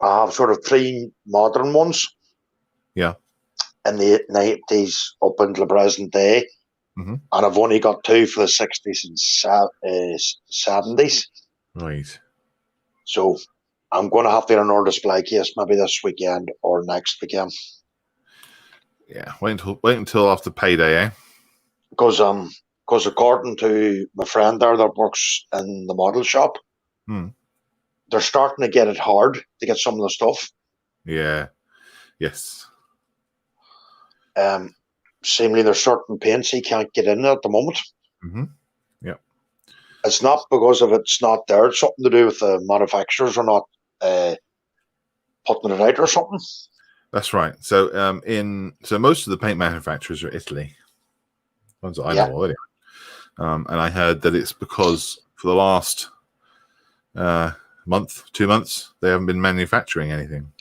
I have sort of 3 modern ones. Yeah. In the 90s up until the present day. And I've only got 2 for the 60s and 70s. Right. So I'm going to have to get another display case maybe this weekend or next weekend. Yeah. Wait until after payday, eh? Because according to my friend there that works in the model shop, they're starting to get it hard to get some of the stuff. Yeah. Yes. Seemingly there's certain paints he can't get in at the moment. Yeah. It's not because of it's not there. It's something to do with the manufacturers are not putting it out or something. That's right. So so most of the paint manufacturers are Italy. Ones that I know already. And I heard that it's because for the last month, 2 months, they haven't been manufacturing anything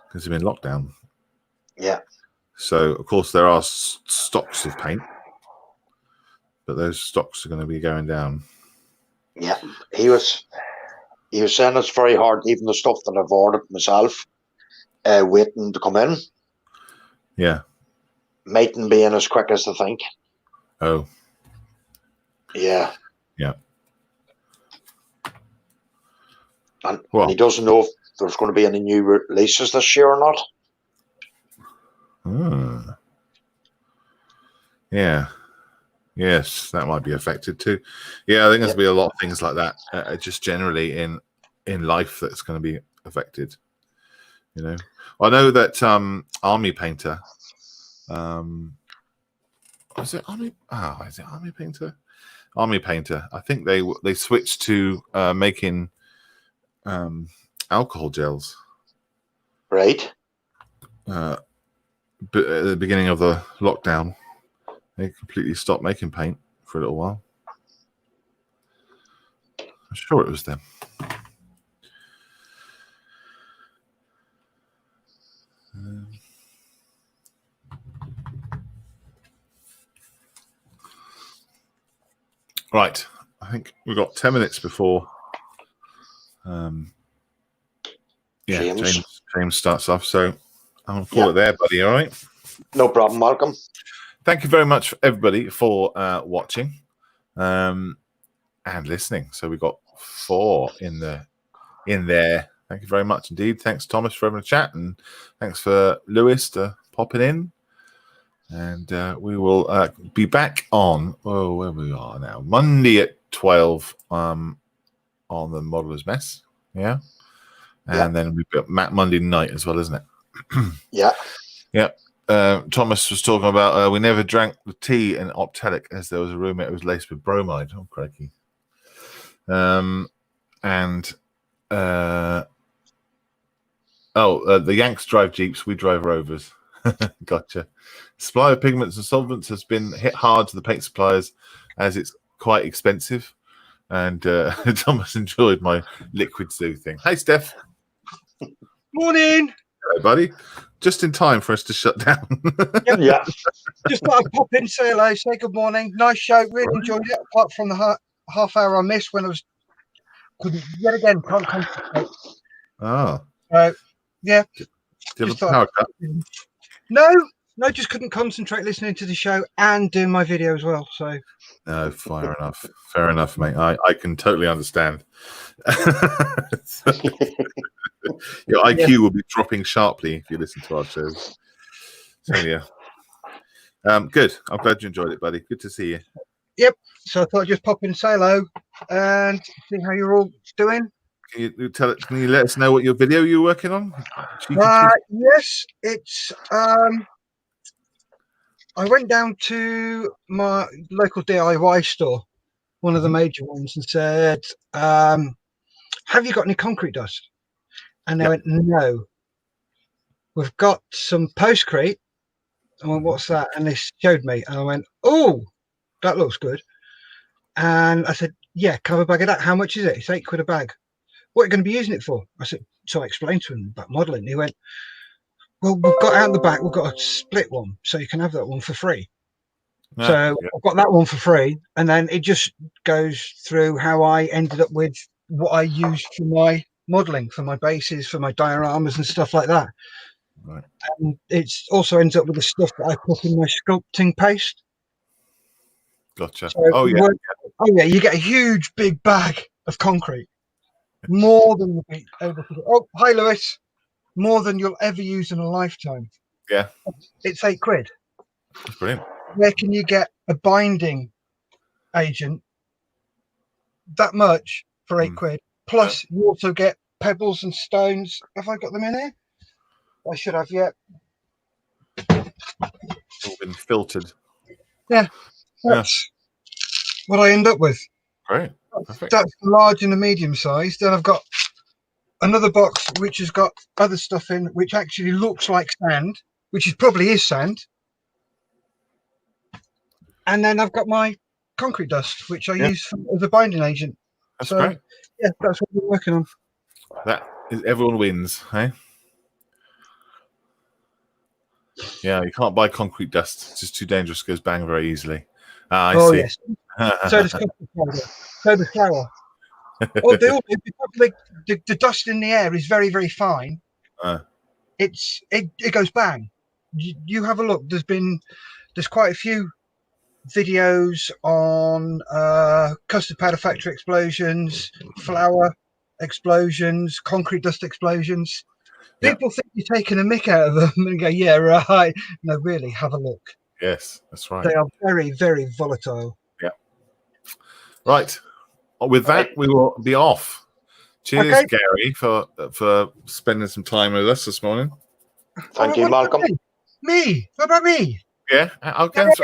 because they've been locked down. Yeah. So of course there are stocks of paint, but those stocks are going to be going down. Yeah, he was saying it's very hard, even the stuff that I've ordered myself, waiting to come in. Yeah. Mightn't be in as quick as they think. Oh. Yeah. Yeah. And he doesn't know if there's going to be any new releases this year or not. Yeah. Yes, that might be affected too. Yeah, I think there's going to be a lot of things like that, just generally in life that's going to be affected. You know, I know that Army Painter. Was it Army? Is it Army Painter? Army Painter. I think they switched to making alcohol gels. Right. But at the beginning of the lockdown, they completely stopped making paint for a little while. I'm sure it was them. Right. I think we've got 10 minutes before James starts off. So I'm going to call it there, buddy. All right. No problem, Malcolm. Thank you very much, everybody, for watching and listening. So we've got 4 in there. Thank you very much indeed. Thanks, Thomas, for having a chat, and thanks for Lewis for popping in. And we will be back on where we are now, Monday at 12 on the Modeller's Mess. Yeah. And then we've got Matt Monday night as well, isn't it? Yeah. Yeah. Thomas was talking about we never drank the tea in Optelic as there was a rumour it was laced with bromide. Oh, crikey. The Yanks drive Jeeps, we drive Rovers. Gotcha. Supply of pigments and solvents has been hit hard to the paint suppliers as it's quite expensive. And Thomas enjoyed my liquid soothing. Hey, Steph. Morning. Hello, buddy. Just in time for us to shut down. Yeah. Just thought I'd pop in, say hello, say good morning. Nice show. Really enjoyed it. Apart from the half hour I missed when I couldn't concentrate. Oh. Yeah. Do you have a Just thought- power cut? No, just couldn't concentrate listening to the show and doing my video as well. So No, fair enough. Fair enough, mate. I can totally understand. Your IQ will be dropping sharply if you listen to our shows. So yeah. Good. I'm glad you enjoyed it, buddy. Good to see you. so I thought I'd just pop in, say hello, and see how you're all doing. Can you let us know what your video you're working on? Yes, it's I went down to my local DIY store, one of the major ones, and said, have you got any concrete dust? And they went, no. We've got some postcrete. I went, what's that? And they showed me, and I went, oh, that looks good. And I said, yeah, can I have a bag of that? How much is it? It's £8 a bag. What are you going to be using it for? I said, so I explained to him about modelling. He went, well, we've got out the back, we've got a split one, so you can have that one for free. So I've got that one for free, and then it just goes through how I ended up with what I used for my modelling, for my bases, for my dioramas and stuff like that. Right. And it also ends up with the stuff that I put in my sculpting paste. Gotcha. So you get a huge big bag of concrete, more than you'll be able to do. Oh, hi Lewis. More than you'll ever use in a lifetime. Yeah. It's £8. That's brilliant. Where can you get a binding agent that much for £8? Plus, you also get pebbles and stones. Have I got them in here? I should have, yeah. It's all been filtered. That's what I end up with. Great. Perfect. That's the large and the medium size. Then I've got another box which has got other stuff in, which actually looks like sand, which probably is sand. And then I've got my concrete dust, which I use as a binding agent. That's great. Yeah, that's what we're working on. That is, everyone wins, hey? Yeah, you can't buy concrete dust. It's just too dangerous. It goes bang very easily. I see. Yes. So does custard powder. So does flour. They all do. The dust in the air is very, very fine. It goes bang. You have a look. There's quite a few videos on custard powder factory explosions, flour explosions, concrete dust explosions. People think you're taking a mick out of them and go, yeah, right. No, really, have a look. Yes, that's right. They are very, very volatile. Yeah. Right. With that, we will be off. Cheers, Gary, for spending some time with us this morning. Thank you, Malcolm. Me? What about me? Yeah, I'm going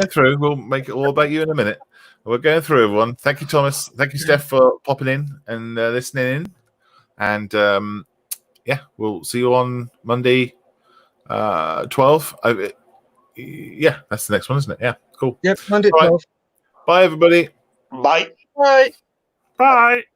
through. We'll make it all about you in a minute. We're going through, everyone. Thank you, Thomas. Thank you, Steph, for popping in and listening in. And we'll see you on Monday, 12. Yeah, that's the next one, isn't it? Yeah, cool. Yep, Monday 12. Bye, everybody. Bye. Bye. Bye.